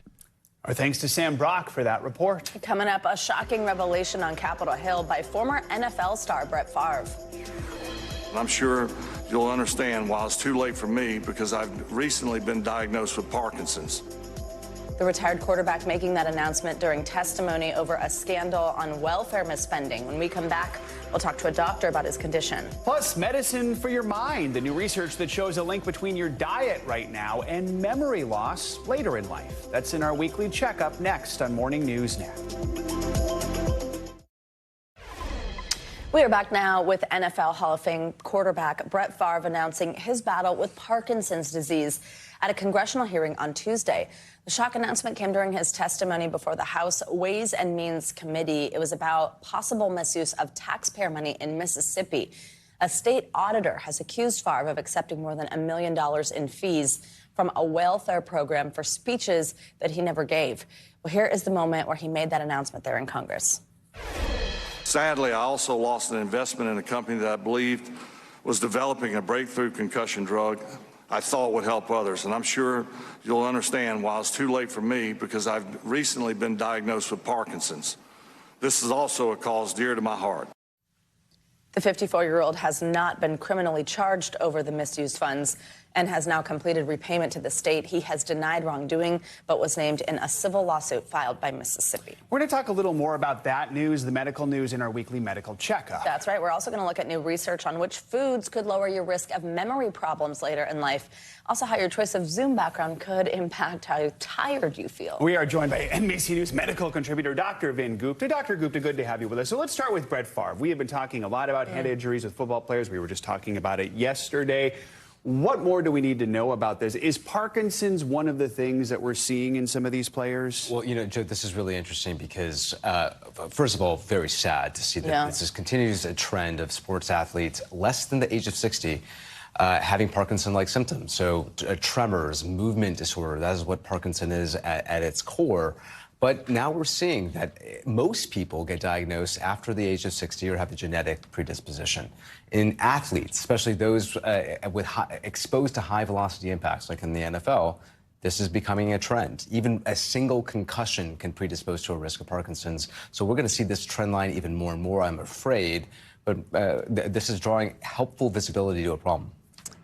Our thanks to Sam Brock for that report. Coming up, a shocking revelation on Capitol Hill by former NFL star Brett Favre. I'm sure you'll understand why it's too late for me, because I've recently been diagnosed with Parkinson's. The retired quarterback making that announcement during testimony over a scandal on welfare misspending. When we come back, we'll talk to a doctor about his condition. Plus, medicine for your mind. The new research that shows a link between your diet right now and memory loss later in life. That's in our weekly checkup next on Morning News Now. We are back now with NFL Hall of Fame quarterback Brett Favre announcing his battle with Parkinson's disease at a congressional hearing on Tuesday. The shock announcement came during his testimony before the House Ways and Means Committee. It was about possible misuse of taxpayer money in Mississippi. A state auditor has accused Favre of accepting more than $1 million in fees from a welfare program for speeches that he never gave. Well, here is the moment where he made that announcement there in Congress. Sadly, I also lost an investment in a company that I believed was developing a breakthrough concussion drug I thought would help others. And I'm sure you'll understand why it's too late for me, because I've recently been diagnosed with Parkinson's. This is also a cause dear to my heart. The 54-year-old has not been criminally charged over the misused funds and has now completed repayment to the state. He has denied wrongdoing, but was named in a civil lawsuit filed by Mississippi. We're going to talk a little more about that news, the medical news, in our weekly medical checkup. That's right. We're also going to look at new research on which foods could lower your risk of memory problems later in life. Also, how your choice of Zoom background could impact how tired you feel. We are joined by NBC News medical contributor Dr. Vin Gupta. Dr. Gupta, good to have you with us. So let's start with Brett Favre. We have been talking a lot about head injuries with football players. We were just talking about it yesterday. What more do we need to know about this? Is Parkinson's one of the things that we're seeing in some of these players? Well, you know, Joe, this is really interesting because, first of all, very sad to see that this continues a trend of sports athletes less than the age of 60 having Parkinson-like symptoms. So tremors, movement disorder, that is what Parkinson is at its core. But now we're seeing that most people get diagnosed after the age of 60 or have a genetic predisposition. In athletes, especially those exposed to high-velocity impacts, like in the NFL, this is becoming a trend. Even a single concussion can predispose to a risk of Parkinson's. So we're going to see this trend line even more and more, I'm afraid. But this is drawing helpful visibility to a problem.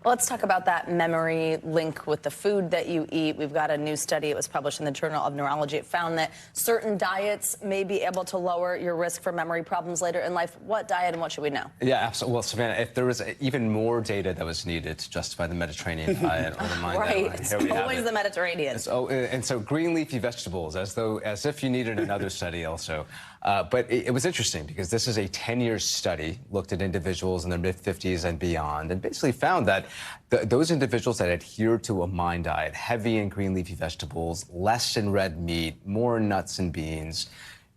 Well, let's talk about that memory link with the food that you eat. We've got a new study. It was published in the Journal of Neurology. It found that certain diets may be able to lower your risk for memory problems later in life. What diet and what should we know? Yeah, absolutely. Well, Savannah, if there was even more data that was needed to justify the Mediterranean diet or the mind right, it's always the Mediterranean. And so green leafy vegetables, as if you needed another study also. But it was interesting because this is a 10-year study, looked at individuals in their mid-50s and beyond, and basically found that those individuals that adhered to a mind diet, heavy in green leafy vegetables, less in red meat, more in nuts and beans,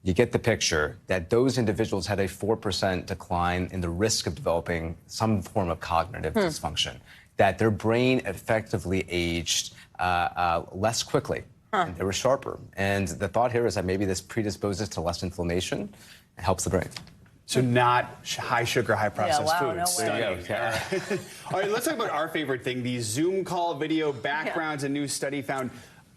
you get the picture that those individuals had a 4% decline in the risk of developing some form of cognitive dysfunction, that their brain effectively aged less quickly. And they were sharper. And the thought here is that maybe this predisposes to less inflammation and helps the brain. So not high sugar, high processed No foods. way. There you go. All right, let's talk about our favorite thing, these Zoom call video backgrounds. A new study found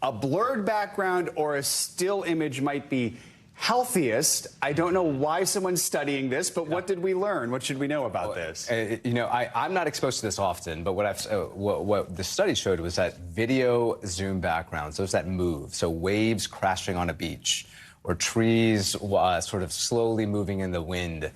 a blurred background or a still image might be healthiest. I don't know why someone's studying this, but what did we learn? What should we know about this? You know, I'm not exposed to this often, but what the study showed was that video Zoom backgrounds, those that move, so waves crashing on a beach or trees sort of slowly moving in the wind,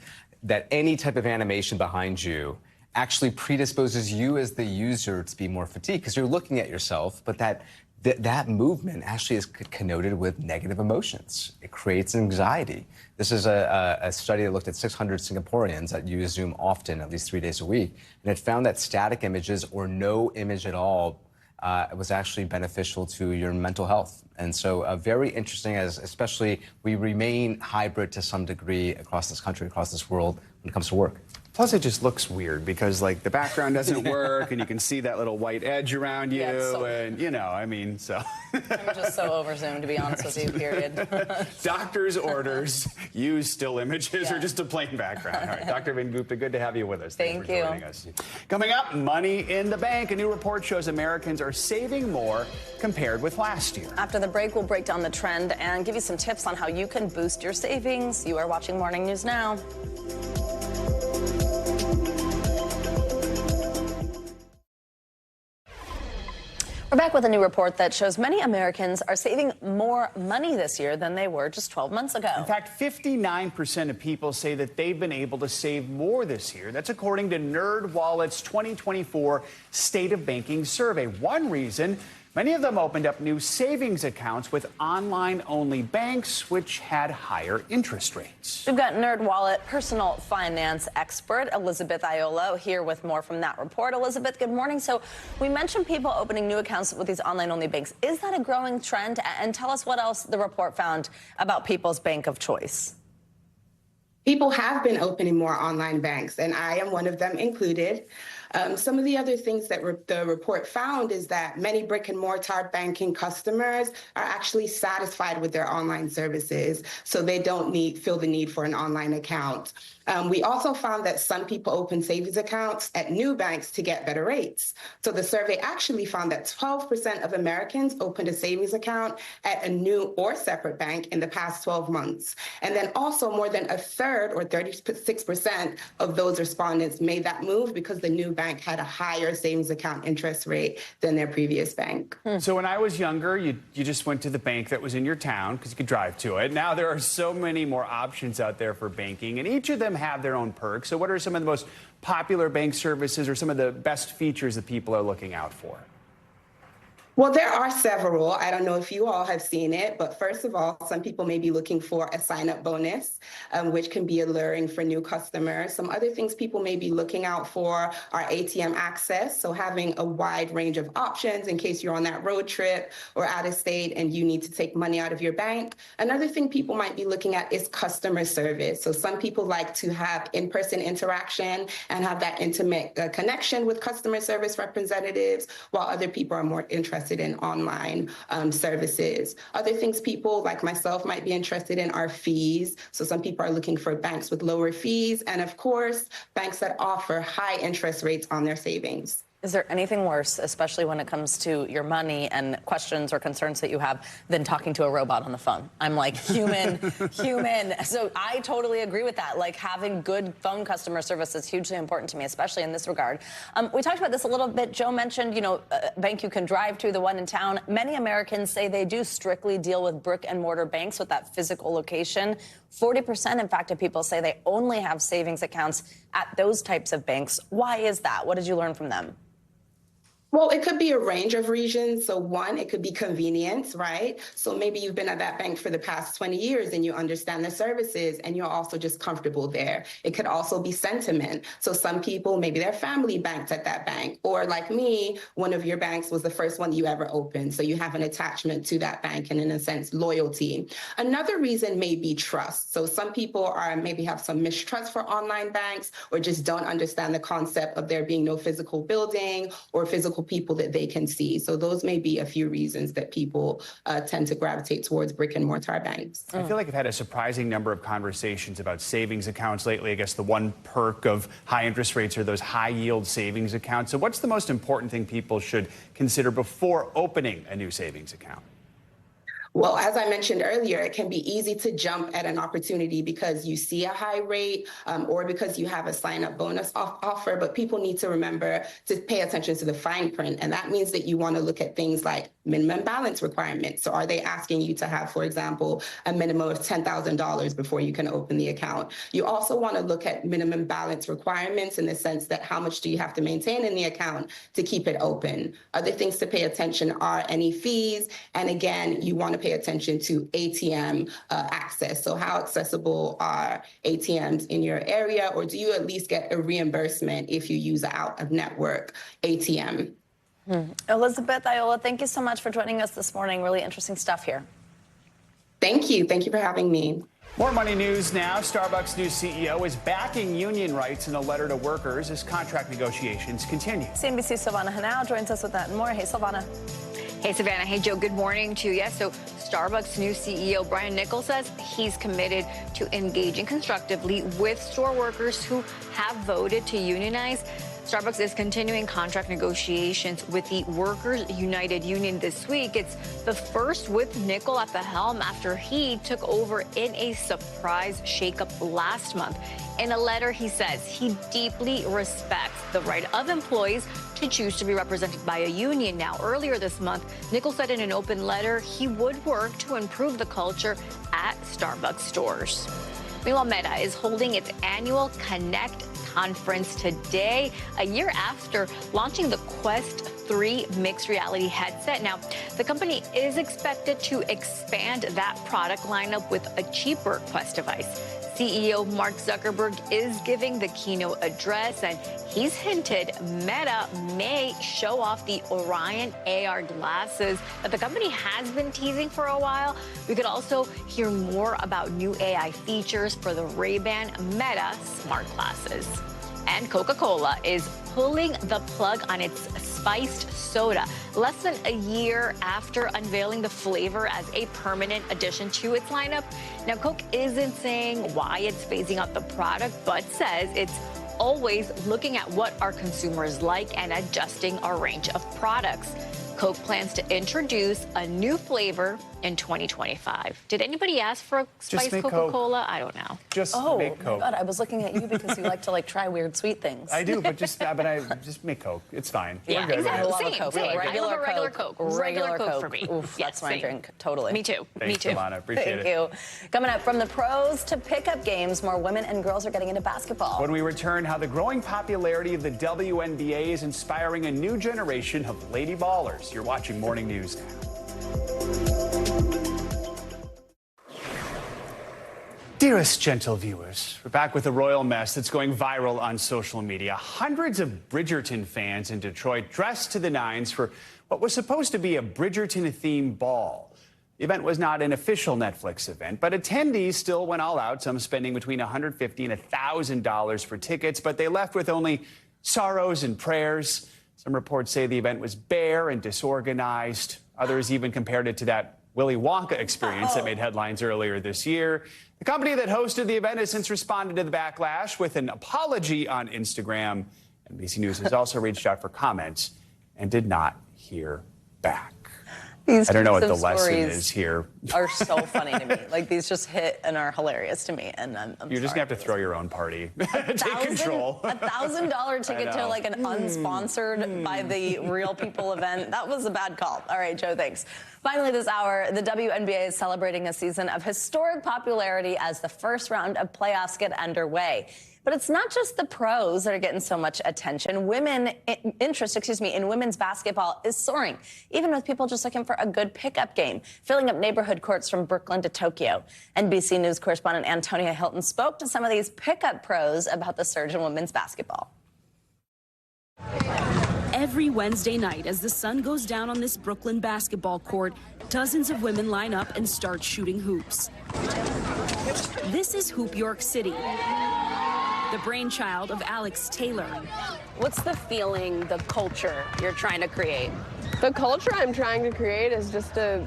that any type of animation behind you actually predisposes you as the user to be more fatigued because you're looking at yourself, but that that movement actually is connoted with negative emotions. It creates anxiety. This is a study that looked at 600 Singaporeans that use Zoom often, at least 3 days a week, and it found that static images or no image at all was actually beneficial to your mental health. And so very interesting, as especially we remain hybrid to some degree across this country, across this world when it comes to work. Plus, it just looks weird because, like, the background doesn't work, and you can see that little white edge around you, and, you know, I mean, so. I'm just so over Zoom, to be honest with you, period. Doctor's orders use still images or just a plain background. All right, Dr. Vin Gupta, good to have you with us. Thanks for joining us. Coming up, money in the bank. A new report shows Americans are saving more compared with last year. After the break, we'll break down the trend and give you some tips on how you can boost your savings. You are watching Morning News Now. We're back with a new report that shows many Americans are saving more money this year than they were just 12 months ago. In fact, 59% of people say that they've been able to save more this year. That's according to NerdWallet's 2024 State of Banking survey. One reason, many of them opened up new savings accounts with online-only banks, which had higher interest rates. We've got NerdWallet personal finance expert Elizabeth Aiello here with more from that report. Elizabeth, good morning. So we mentioned people opening new accounts with these online-only banks. Is that a growing trend? And tell us what else the report found about people's bank of choice. People have been opening more online banks, and I am one of them included. Some of the other things that the report found is that many brick and mortar banking customers are actually satisfied with their online services, so they don't feel the need for an online account. We also found that some people open savings accounts at new banks to get better rates. So the survey actually found that 12% of Americans opened a savings account at a new or separate bank in the past 12 months. And then also more than a third, or 36% of those respondents made that move because the new bank had a higher savings account interest rate than their previous bank. So when I was younger, you just went to the bank that was in your town because you could drive to it. Now there are so many more options out there for banking, and each of them have their own perks. So what are some of the most popular bank services or some of the best features that people are looking out for? Well, there are several. I don't know if you all have seen it, but first of all, some people may be looking for a sign-up bonus, which can be alluring for new customers. Some other things people may be looking out for are ATM access, so having a wide range of options in case you're on that road trip or out of state and you need to take money out of your bank. Another thing people might be looking at is customer service. So some people like to have in-person interaction and have that intimate connection with customer service representatives, while other people are more interested in online services. Other things people like myself might be interested in are fees. So some people are looking for banks with lower fees, and of course, banks that offer high interest rates on their savings. Is there anything worse, especially when it comes to your money and questions or concerns that you have, than talking to a robot on the phone? I'm like, human. So I totally agree with that. Like, having good phone customer service is hugely important to me, especially in this regard. We talked about this a little bit. Joe mentioned, you know, a bank you can drive to, the one in town. Many Americans say they do strictly deal with brick and mortar banks with that physical location. 40%, in fact, of people say they only have savings accounts at those types of banks. Why is that? What did you learn from them? Well, it could be a range of reasons. So one, it could be convenience, right? So maybe you've been at that bank for the past 20 years and you understand the services and you're also just comfortable there. It could also be sentiment. So some people, maybe their family banked at that bank, or like me, one of your banks was the first one you ever opened. So you have an attachment to that bank and in a sense, loyalty. Another reason may be trust. So some people maybe have some mistrust for online banks or just don't understand the concept of there being no physical building or physical people that they can see. So those may be a few reasons that people tend to gravitate towards brick and mortar banks. I feel like I've had a surprising number of conversations about savings accounts lately. I guess the one perk of high interest rates are those high yield savings accounts. So what's the most important thing people should consider before opening a new savings account? Well, as I mentioned earlier, it can be easy to jump at an opportunity because you see a high rate or because you have a sign-up bonus offer. But people need to remember to pay attention to the fine print. And that means that you want to look at things like minimum balance requirements. So are they asking you to have, for example, a minimum of $10,000 before you can open the account? You also want to look at minimum balance requirements in the sense that how much do you have to maintain in the account to keep it open? Other things to pay attention are any fees. And again, you want to pay attention to ATM access. So how accessible are ATMs in your area, or do you at least get a reimbursement if you use an out-of-network ATM? Elizabeth, Iola, thank you so much for joining us this morning. Really interesting stuff here. Thank you. Thank you for having me. More money news now. Starbucks' new CEO is backing union rights in a letter to workers as contract negotiations continue. CNBC's Silvana Henao joins us with that and more. Hey, Silvana. Hey, Savannah. Hey, Joe. Good morning to you. So Starbucks' new CEO, Brian Niccol, says he's committed to engaging constructively with store workers who have voted to unionize. Starbucks is continuing contract negotiations with the Workers United Union this week. It's the first with Niccol at the helm after he took over in a surprise shakeup last month. In a letter, he says he deeply respects the right of employees to choose to be represented by a union. Now, earlier this month, Niccol said in an open letter he would work to improve the culture at Starbucks stores. Meanwhile, Meta is holding its annual Connect conference today, a year after launching the Quest 3 mixed reality headset. Now, the company is expected to expand that product lineup with a cheaper Quest device. CEO Mark Zuckerberg is giving the keynote address, and he's hinted Meta may show off the Orion AR glasses that the company has been teasing for a while. We could also hear more about new AI features for the Ray-Ban Meta smart glasses. And Coca-Cola is pulling the plug on its spiced soda less than a year after unveiling the flavor as a permanent addition to its lineup. Now, Coke isn't saying why it's phasing out the product, but says it's always looking at what our consumers like and adjusting our range of products. Coke plans to introduce a new flavor in 2025. Did anybody ask for a spiced Coca-Cola? I don't know. Just make Coke. Oh, my God, I was looking at you because you like to try weird sweet things. I do, but just make Coke. It's fine. Yeah, We're good. exactly. I love a Coke. Same. Regular I love a regular Coke. Regular Coke for me. Oof, that's my drink. Totally. Me too. Thanks, Me too. Silvana. Appreciate Thank you. Coming up, from the pros to pickup games, more women and girls are getting into basketball. When we return, how the growing popularity of the WNBA is inspiring a new generation of lady ballers. You're watching Morning News now. Dearest gentle viewers, we're back with a royal mess that's going viral on social media. Hundreds of Bridgerton fans in Detroit dressed to the nines for what was supposed to be a Bridgerton-themed ball. The event was not an official Netflix event, but attendees still went all out, some spending between $150 and $1,000 for tickets, but they left with only sorrows and prayers. Some reports say the event was bare and disorganized. Others even compared it to that Willy Wonka experience that made headlines earlier this year. The company that hosted the event has since responded to the backlash with an apology on Instagram. NBC News has also reached out for comments and did not hear back. I don't know what the lesson is here. Are so funny to me. Like, these just hit and are hilarious to me. And I'm You're just going to have to throw your own party. Take control. A $1,000 ticket to like an unsponsored by the real people event. That was a bad call. All right, Joe, thanks. Finally this hour, the WNBA is celebrating a season of historic popularity as the first round of playoffs get underway. But it's not just the pros that are getting so much attention. Interest in women's basketball is soaring, even with people just looking for a good pickup game, filling up neighborhood courts from Brooklyn to Tokyo. NBC News correspondent Antonia Hilton spoke to some of these pickup pros about the surge in women's basketball. Every Wednesday night, as the sun goes down on this Brooklyn basketball court, dozens of women line up and start shooting hoops. This is Hoop York City, the brainchild of Alex Taylor. What's the feeling, the culture you're trying to create? The culture I'm trying to create is just a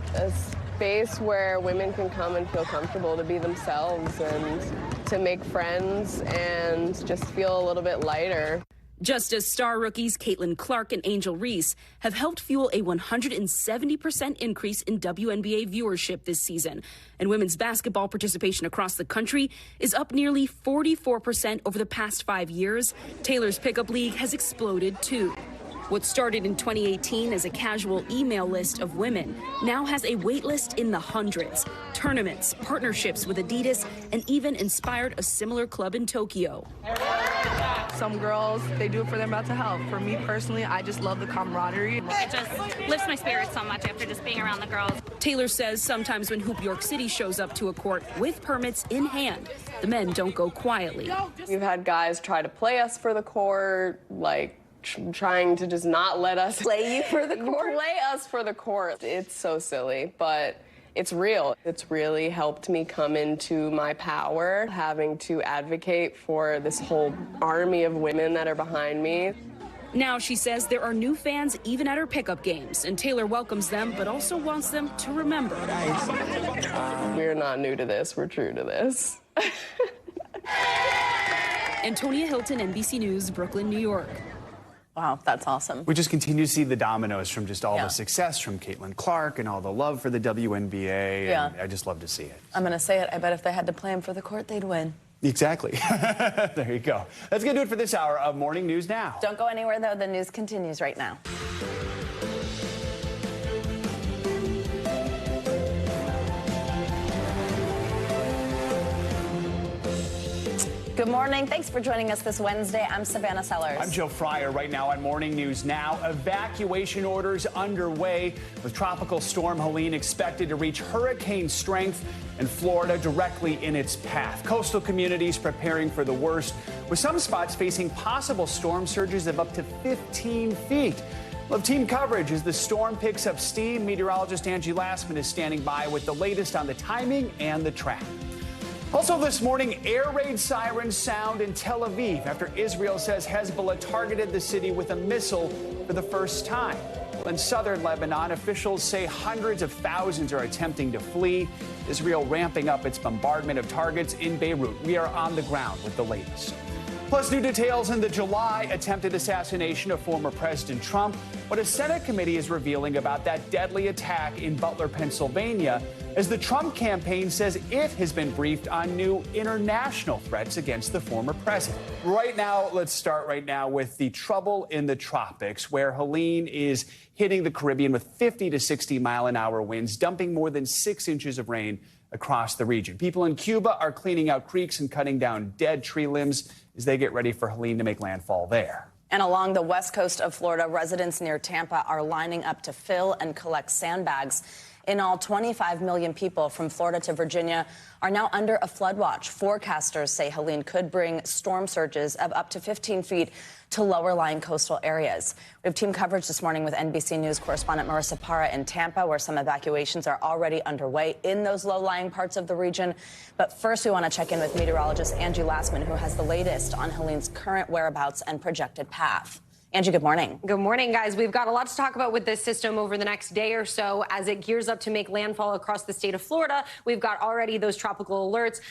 space where women can come and feel comfortable to be themselves and to make friends and just feel a little bit lighter. Just as star rookies Caitlin Clark and Angel Reese have helped fuel a 170% increase in WNBA viewership this season. And women's basketball participation across the country is up nearly 44% over the past 5 years. Taylor's pickup league has exploded too. What started in 2018 as a casual email list of women now has a wait list in the hundreds. Tournaments, partnerships with Adidas, and even inspired a similar club in Tokyo. Some girls, they do it for their mental health. For me personally, I just love the camaraderie. It just lifts my spirits so much after just being around the girls. Taylor says sometimes when Hoop York City shows up to a court with permits in hand, the men don't go quietly. We've had guys try to play us for the court, like trying to just not let us play you for the court. Play us for the court. It's so silly, but it's real. It's really helped me come into my power, having to advocate for this whole army of women that are behind me. Now she says there are new fans even at her pickup games, and Taylor welcomes them, but also wants them to remember. We're not new to this. We're true to this. Antonia Hilton, NBC News, Brooklyn, New York. Wow, that's awesome. We just continue to see the dominoes from just all the success from Caitlin Clark and all the love for the WNBA. Yeah. And I just love to see it. I'm going to say it. I bet if they had to play him for the court, they'd win. Exactly. There you go. That's going to do it for this hour of Morning News Now. Don't go anywhere, though. The news continues right now. Good morning. Thanks for joining us this Wednesday. I'm Savannah Sellers. I'm Joe Fryer. Right now on Morning News Now, evacuation orders underway with Tropical Storm Helene expected to reach hurricane strength in Florida directly in its path. Coastal communities preparing for the worst, with some spots facing possible storm surges of up to 15 feet. We'll have team coverage as the storm picks up steam. Meteorologist Angie Lassman is standing by with the latest on the timing and the track. Also this morning, air raid sirens sound in Tel Aviv after Israel says Hezbollah targeted the city with a missile for the first time. In southern Lebanon, officials say hundreds of thousands are attempting to flee. Israel ramping up its bombardment of targets in Beirut. We are on the ground with the latest. Plus, new details in the July attempted assassination of former President Trump. What a Senate committee is revealing about that deadly attack in Butler, Pennsylvania, as the Trump campaign says it has been briefed on new international threats against the former president. Right now, let's start right now with the trouble in the tropics, where Helene is hitting the Caribbean with 50 to 60 mile-an-hour winds, dumping more than 6 inches of rain across the region. People in Cuba are cleaning out creeks and cutting down dead tree limbs as they get ready for Helene to make landfall there. And along the west coast of Florida, residents near Tampa are lining up to fill and collect sandbags. In all, 25 million people from Florida to Virginia are now under a flood watch. Forecasters say Helene could bring storm surges of up to 15 feet to lower-lying coastal areas. We have team coverage this morning with NBC News correspondent Marissa Parra in Tampa, where some evacuations are already underway in those low-lying parts of the region. But first, we want to check in with meteorologist Angie Lassman, who has the latest on Helene's current whereabouts and projected path. Angie, good morning. Good morning, guys. We've got a lot to talk about with this system over the next day or so as it gears up to make landfall across the state of Florida. We've got already those tropical alerts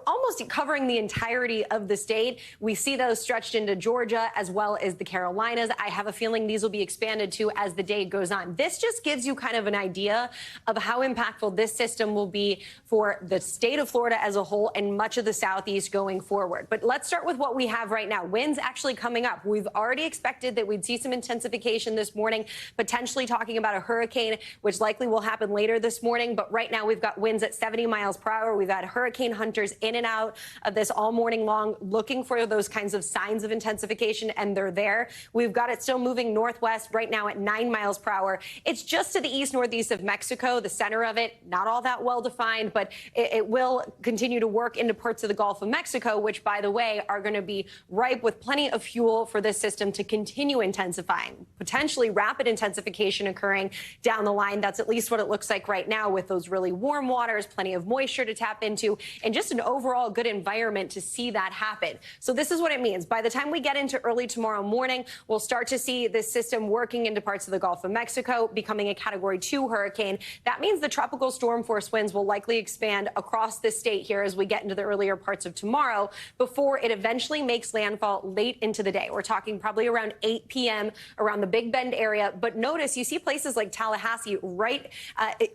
almost covering the entirety of the state. We see those stretched into Georgia as well as the Carolinas. I have a feeling these will be expanded to as the day goes on. This just gives you kind of an idea of how impactful this system will be for the state of Florida as a whole and much of the southeast going forward. But let's start with what we have right now. Winds actually coming up. We've already expected that we'd see some intensification this morning, potentially talking about a hurricane, which likely will happen later this morning. But right now we've got winds at 70 miles per hour. We've had hurricane hunters in and out of this all morning long, looking for those kinds of signs of intensification, and they're there. We've got it still moving northwest right now at 9 miles per hour. It's just to the east northeast of Mexico, the center of it, not all that well defined, but it will continue to work into parts of the Gulf of Mexico, which, by the way, are going to be ripe with plenty of fuel for this system to continue intensifying, potentially rapid intensification occurring down the line. That's at least what it looks like right now, with those really warm waters, plenty of moisture to tap into, and just an overall good environment to see that happen. So this is what it means. By the time we get into early tomorrow morning, we'll start to see this system working into parts of the Gulf of Mexico, becoming a Category 2 hurricane. That means the tropical storm force winds will likely expand across the state here as we get into the earlier parts of tomorrow before it eventually makes landfall late into the day. We're talking probably around 8 8 p.m. around the Big Bend area. But notice you see places like Tallahassee right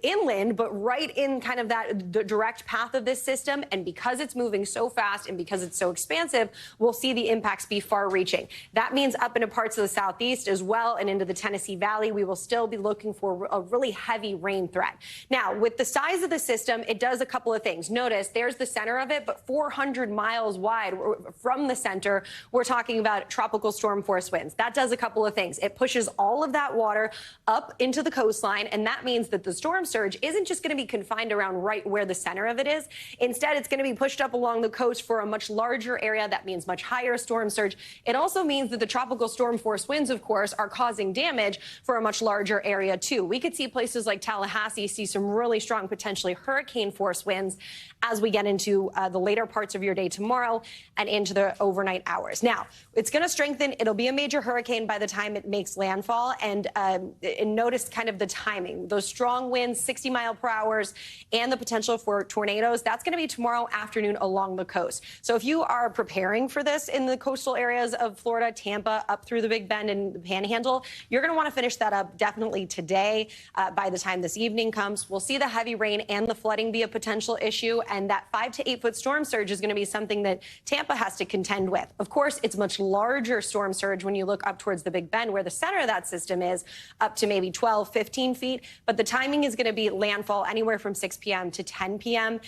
inland, but right in kind of the direct path of this system. And because it's moving so fast and because it's so expansive, we'll see the impacts be far-reaching. That means up into parts of the southeast as well and into the Tennessee Valley, we will still be looking for a really heavy rain threat. Now, with the size of the system, it does a couple of things. Notice there's the center of it, but 400 miles wide from the center, we're talking about tropical storm force winds. That does a couple of things. It pushes all of that water up into the coastline, and that means that the storm surge isn't just going to be confined around right where the center of it is. Instead, it's going to be pushed up along the coast for a much larger area. That means much higher storm surge. It also means that the tropical storm force winds, of course, are causing damage for a much larger area, too. We could see places like Tallahassee see some really strong, potentially hurricane force winds as we get into the later parts of your day tomorrow and into the overnight hours. Now, it's going to strengthen. It'll be a major hurricane by the time it makes landfall. And notice kind of the timing. Those strong winds, 60 mile per hour, and the potential for tornadoes, that's going to be tomorrow afternoon along the coast. So if you are preparing for this in the coastal areas of Florida, Tampa, up through the Big Bend and the Panhandle, you're going to want to finish that up definitely today. By the time this evening comes, we'll see the heavy rain and the flooding be a potential issue. And that 5 to 8 foot storm surge is going to be something that Tampa has to contend with. Of course, it's much larger storm surge when you look up towards the Big Bend, where the center of that system is, up to maybe 12, 15 feet. But the timing is going to be landfall anywhere from 6 p.m. to 10 p.m.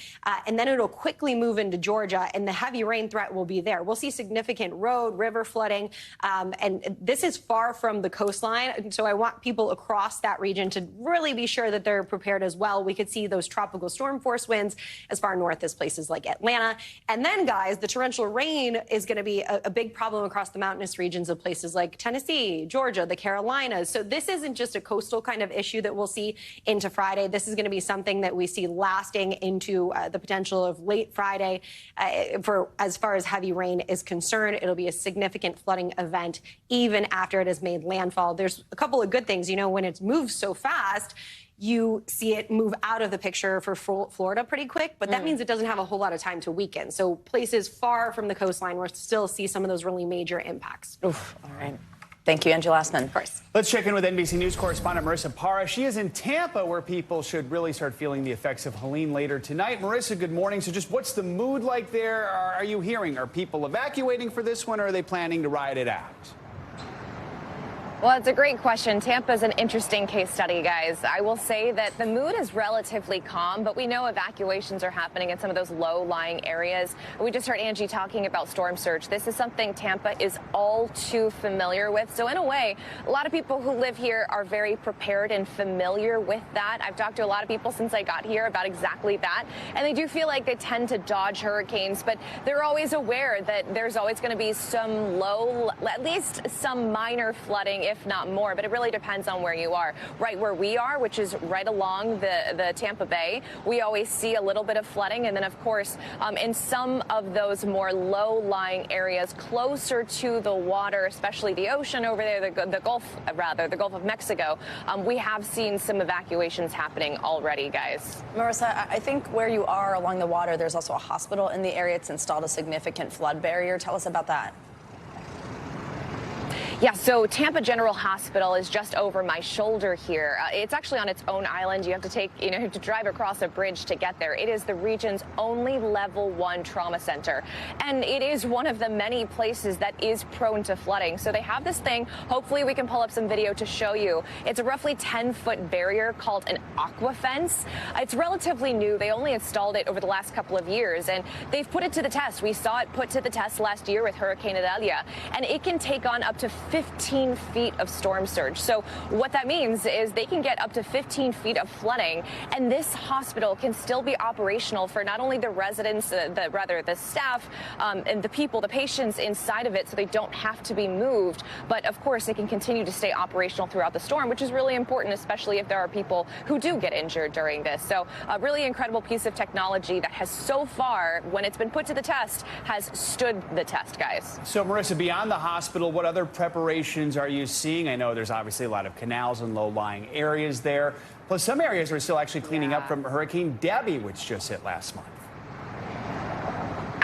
And then it'll quickly move into Georgia, and the heavy rain threat will be there. We'll see significant road, river flooding. And this is far from the coastline. So I want people across that region to really be sure that they're prepared as well. We could see those tropical storm force winds as far north as places like Atlanta. And then, guys, the torrential rain is going to be a big problem across the mountainous regions of places like Tennessee, Georgia, the Carolinas. So this isn't just a coastal kind of issue that we'll see into Friday. This is going to be something that we see lasting into the potential of late Friday. For as far as heavy rain is concerned, it'll be a significant flooding event even after it has made landfall. There's a couple of good things. You know, when it moves so fast, you see it move out of the picture for Florida pretty quick, but that means it doesn't have a whole lot of time to weaken. So places far from the coastline will still see some of those really major impacts. Oof, all right. Thank you, Angela Assman. Of course. Let's check in with NBC News correspondent Marissa Parra. She is in Tampa, where people should really start feeling the effects of Helene later tonight. Marissa, good morning. So just what's the mood like there? Are you hearing? Are people evacuating for this one, or are they planning to ride it out? Well, it's a great question. Tampa's an interesting case study, guys. I will say that the mood is relatively calm, but we know evacuations are happening in some of those low-lying areas. We just heard Angie talking about storm surge. This is something Tampa is all too familiar with. So in a way, a lot of people who live here are very prepared and familiar with that. I've talked to a lot of people since I got here about exactly that, and they do feel like they tend to dodge hurricanes, but they're always aware that there's always going to be some at least some minor flooding, if not more, but it really depends on where you are. Right where we are, which is right along the Tampa Bay, we always see a little bit of flooding. And then, of course, in some of those more low-lying areas closer to the water, especially the ocean over there, the Gulf of Mexico, we have seen some evacuations happening already, guys. Marissa, I think where you are along the water, there's also a hospital in the area. It's installed a significant flood barrier. Tell us about that. Yeah, so Tampa General Hospital is just over my shoulder here. It's actually on its own island. You have to drive across a bridge to get there. It is the region's only level 1 trauma center. And it is one of the many places that is prone to flooding. So they have this thing. Hopefully we can pull up some video to show you. It's a roughly 10-foot barrier called an aqua fence. It's relatively new. They only installed it over the last couple of years, and they've put it to the test. We saw it put to the test last year with Hurricane Idalia, and it can take on up to 15 feet of storm surge. So what that means is they can get up to 15 feet of flooding, and this hospital can still be operational for not only the residents, the staff, and the people, the patients inside of it, so they don't have to be moved. But of course, they can continue to stay operational throughout the storm, which is really important, especially if there are people who do get injured during this. So a really incredible piece of technology that has so far, when it's been put to the test, has stood the test, guys. So Marissa, beyond the hospital, what other preparations are you seeing? I know there's obviously a lot of canals and low-lying areas there. Plus, some areas are still actually cleaning up from Hurricane Debbie, which just hit last month.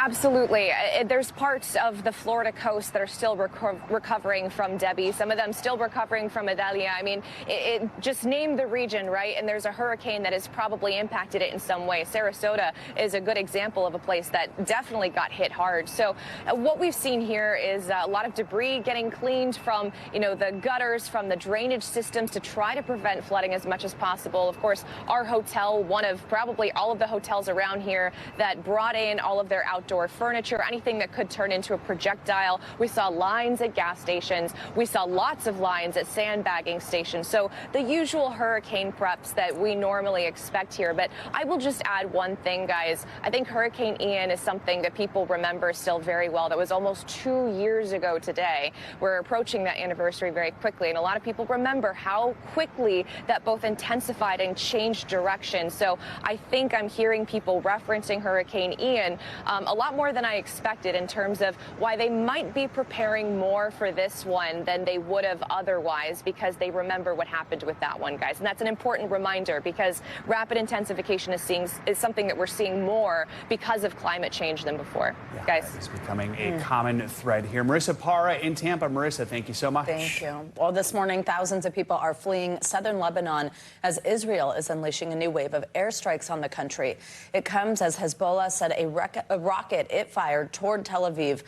Absolutely. There's parts of the Florida coast that are still recovering from Debbie. Some of them still recovering from Idalia. I mean, it just name the region, right? And there's a hurricane that has probably impacted it in some way. Sarasota is a good example of a place that definitely got hit hard. So what we've seen here is a lot of debris getting cleaned from, the gutters, from the drainage systems to try to prevent flooding as much as possible. Of course, our hotel, one of probably all of the hotels around here that brought in all of their outdoor furniture, anything that could turn into a projectile. We saw lines at gas stations. We saw lots of lines at sandbagging stations. So the usual hurricane preps that we normally expect here. But I will just add one thing, guys. I think Hurricane Ian is something that people remember still very well. That was almost 2 years ago today. We're approaching that anniversary very quickly. And a lot of people remember how quickly that both intensified and changed direction. So I think I'm hearing people referencing Hurricane Ian a lot more than I expected in terms of why they might be preparing more for this one than they would have otherwise, because they remember what happened with that one, guys. And that's an important reminder, because rapid intensification is something that we're seeing more because of climate change than before. Yeah, guys, it's becoming a common thread here. Marissa Parra in Tampa. Marissa, thank you so much. Thank you. Well, this morning, thousands of people are fleeing southern Lebanon as Israel is unleashing a new wave of airstrikes on the country. It comes as Hezbollah said a rocket it fired toward Tel Aviv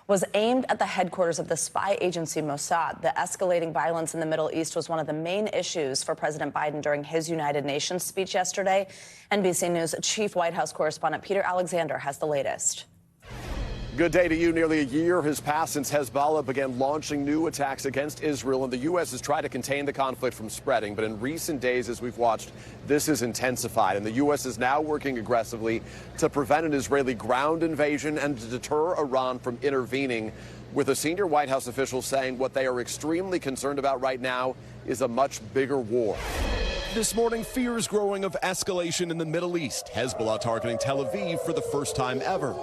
was aimed at the headquarters of the spy agency Mossad. The escalating violence in the Middle East was one of the main issues for President Biden during his United Nations speech yesterday. NBC News chief White House correspondent Peter Alexander has the latest. Good day to you. Nearly a year has passed since Hezbollah began launching new attacks against Israel, and the U.S. has tried to contain the conflict from spreading. But in recent days, as we've watched, this has intensified, and the U.S. is now working aggressively to prevent an Israeli ground invasion and to deter Iran from intervening, with a senior White House official saying what they are extremely concerned about right now is a much bigger war. This morning, fears growing of escalation in the Middle East. Hezbollah targeting Tel Aviv for the first time ever.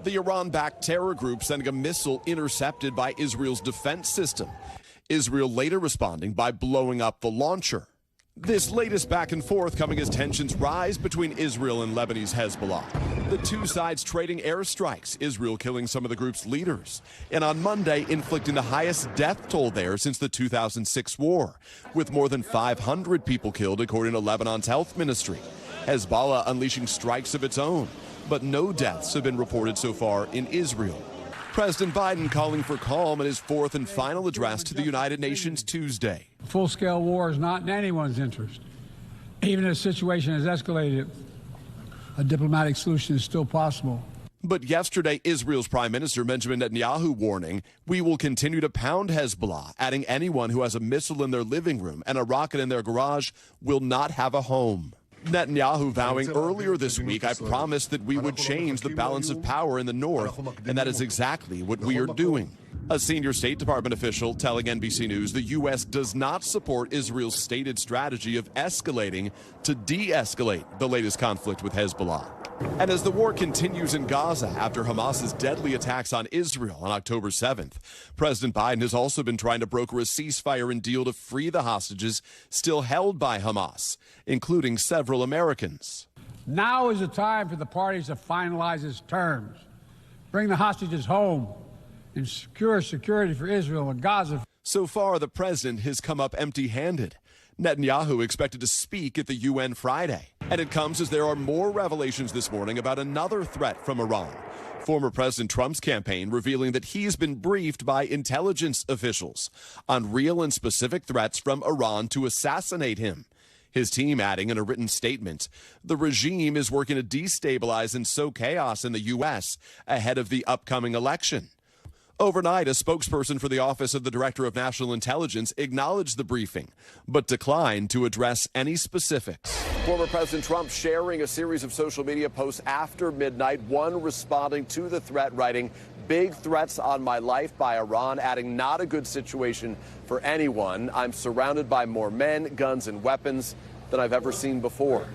The Iran-backed terror group sending a missile intercepted by Israel's defense system. Israel later responding by blowing up the launcher. This latest back and forth coming as tensions rise between Israel and Lebanese Hezbollah. The two sides trading airstrikes, Israel killing some of the group's leaders, and on Monday inflicting the highest death toll there since the 2006 war, with more than 500 people killed according to Lebanon's health ministry. Hezbollah unleashing strikes of its own, but no deaths have been reported so far in Israel. President Biden calling for calm in his fourth and final address to the United Nations Tuesday. Full-scale war is not in anyone's interest. Even if the situation has escalated, a diplomatic solution is still possible. But yesterday, Israel's Prime Minister Benjamin Netanyahu warning, we will continue to pound Hezbollah, adding anyone who has a missile in their living room and a rocket in their garage will not have a home. Netanyahu vowing earlier this week, I promised that we would change the balance of power in the north, and that is exactly what we are doing. A senior State Department official telling NBC News the U.S. does not support Israel's stated strategy of escalating to de-escalate the latest conflict with Hezbollah. And as the war continues in Gaza after Hamas's deadly attacks on Israel on October 7th, President Biden has also been trying to broker a ceasefire and deal to free the hostages still held by Hamas, including several Americans. Now is the time for the parties to finalize its terms, bring the hostages home, and secure security for Israel and Gaza. So far, the president has come up empty-handed. Netanyahu expected to speak at the UN Friday. And it comes as there are more revelations this morning about another threat from Iran. Former President Trump's campaign revealing that he's been briefed by intelligence officials on real and specific threats from Iran to assassinate him. His team adding in a written statement, the regime is working to destabilize and sow chaos in the U.S. ahead of the upcoming election. Overnight, a spokesperson for the Office of the Director of National Intelligence acknowledged the briefing, but declined to address any specifics. Former President Trump sharing a series of social media posts after midnight, one responding to the threat, writing, big threats on my life by Iran, adding not a good situation for anyone. I'm surrounded by more men, guns, and weapons than I've ever seen before.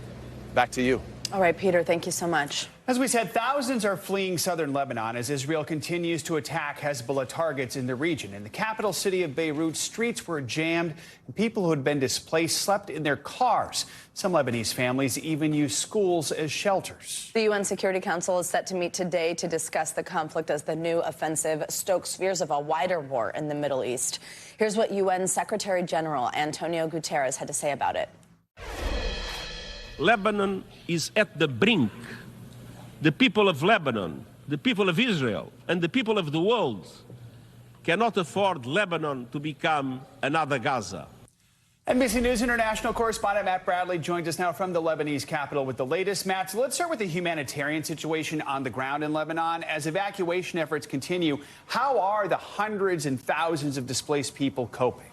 Back to you. All right, Peter, thank you so much. As we said, thousands are fleeing southern Lebanon as Israel continues to attack Hezbollah targets in the region. In the capital city of Beirut, streets were jammed and people who had been displaced slept in their cars. Some Lebanese families even use schools as shelters. The UN Security Council is set to meet today to discuss the conflict as the new offensive stokes fears of a wider war in the Middle East. Here's what UN Secretary General Antonio Guterres had to say about it. Lebanon is at the brink. The people of Lebanon, the people of Israel, and the people of the world cannot afford Lebanon to become another Gaza. NBC News International correspondent Matt Bradley joins us now from the Lebanese capital with the latest. Matt, so let's start with the humanitarian situation on the ground in Lebanon. As evacuation efforts continue, how are the hundreds and thousands of displaced people coping?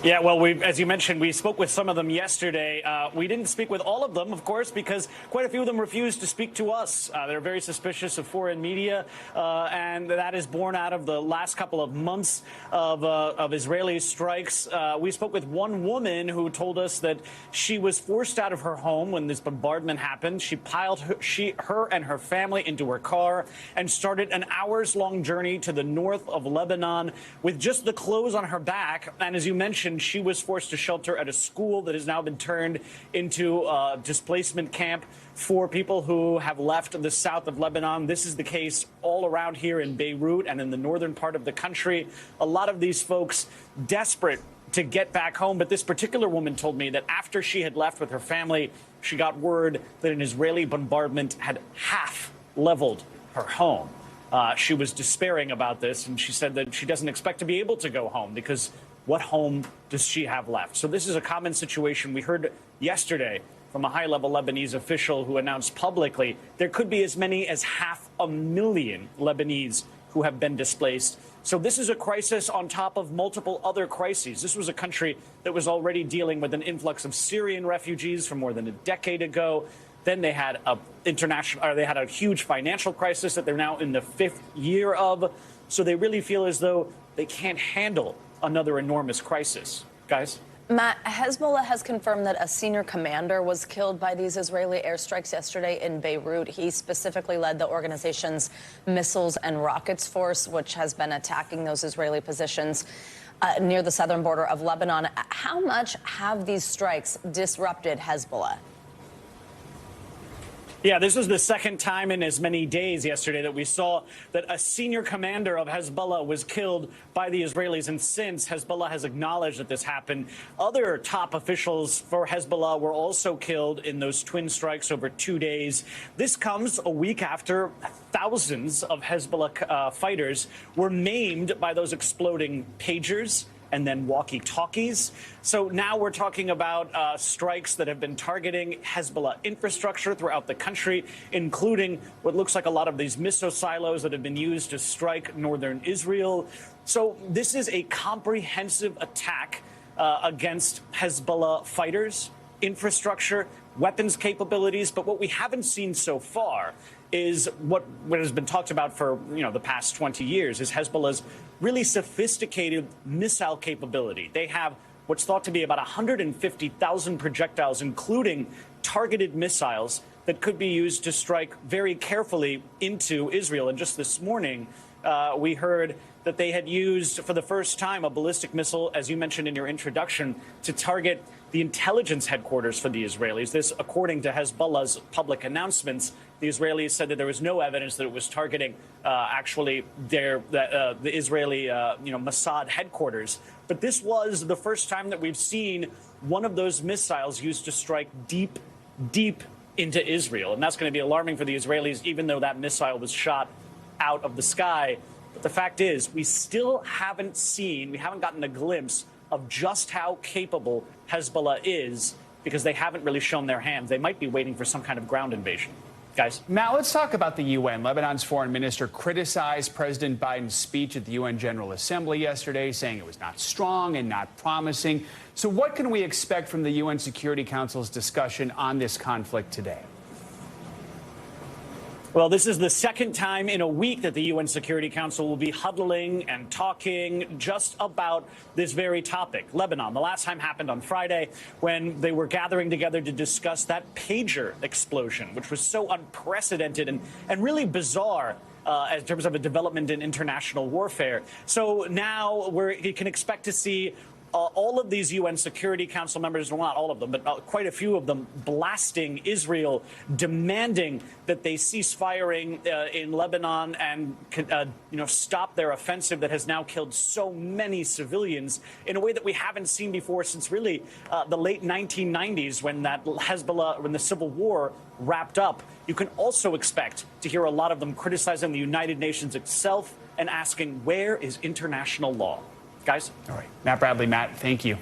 Yeah, well, as you mentioned, we spoke with some of them yesterday. We didn't speak with all of them, of course, because quite a few of them refused to speak to us. They're very suspicious of foreign media, and that is born out of the last couple of months of Israeli strikes. We spoke with one woman who told us that she was forced out of her home when this bombardment happened. She piled her and her family into her car and started an hours-long journey to the north of Lebanon with just the clothes on her back. And as you mentioned, she was forced to shelter at a school that has now been turned into a displacement camp for people who have left the south of Lebanon. This is the case all around here in Beirut and in the northern part of the country. A lot of these folks desperate to get back home. But this particular woman told me that after she had left with her family, she got word that an Israeli bombardment had half leveled her home. She was despairing about this, and she said that she doesn't expect to be able to go home because what home does she have left? So this is a common situation. We heard yesterday from a high-level Lebanese official who announced publicly there could be as many as 500,000 Lebanese who have been displaced. So this is a crisis on top of multiple other crises. This was a country that was already dealing with an influx of Syrian refugees from more than a decade ago. Then they had a huge financial crisis that they're now in the 5th year of. So they really feel as though they can't handle another enormous crisis. Guys? Matt, Hezbollah has confirmed that a senior commander was killed by these Israeli airstrikes yesterday in Beirut. He specifically led the organization's missiles and rockets force, which has been attacking those Israeli positions near the southern border of Lebanon. How much have these strikes disrupted Hezbollah? Yeah, this was the second time in as many days yesterday that we saw that a senior commander of Hezbollah was killed by the Israelis. And since Hezbollah has acknowledged that this happened, other top officials for Hezbollah were also killed in those twin strikes over 2 days. This comes a week after thousands of Hezbollah fighters were maimed by those exploding pagers and then walkie-talkies. So now we're talking about strikes that have been targeting Hezbollah infrastructure throughout the country, including what looks like a lot of these missile silos that have been used to strike northern Israel. So this is a comprehensive attack against Hezbollah fighters, infrastructure, weapons capabilities. But what we haven't seen so far is what has been talked about for the past 20 years is Hezbollah's really sophisticated missile capability. They have what's thought to be about 150,000 projectiles, including targeted missiles that could be used to strike very carefully into Israel. And just this morning, we heard that they had used for the first time a ballistic missile, as you mentioned in your introduction, to target the intelligence headquarters for the Israelis. This, according to Hezbollah's public announcements, the Israelis said that there was no evidence that it was targeting actually the Israeli Mossad headquarters. But this was the first time that we've seen one of those missiles used to strike deep, deep into Israel. And that's going to be alarming for the Israelis, even though that missile was shot out of the sky. But the fact is, we haven't gotten a glimpse of just how capable Hezbollah is, because they haven't really shown their hands. They might be waiting for some kind of ground invasion. Guys? Now let's talk about the UN. Lebanon's foreign minister criticized President Biden's speech at the UN General Assembly yesterday, saying it was not strong and not promising. So what can we expect from the UN Security Council's discussion on this conflict today? Well, this is the second time in a week that the UN Security Council will be huddling and talking just about this very topic, Lebanon. The last time happened on Friday when they were gathering together to discuss that pager explosion, which was so unprecedented and really bizarre in terms of a development in international warfare. So now we can expect to see all of these UN Security Council members, well, not all of them, but quite a few of them, blasting Israel, demanding that they cease firing in Lebanon and stop their offensive that has now killed so many civilians in a way that we haven't seen before since really the late 1990s when when the civil war wrapped up. You can also expect to hear a lot of them criticizing the United Nations itself and asking, where is international law? Guys? All right. Matt Bradley. Matt, thank you.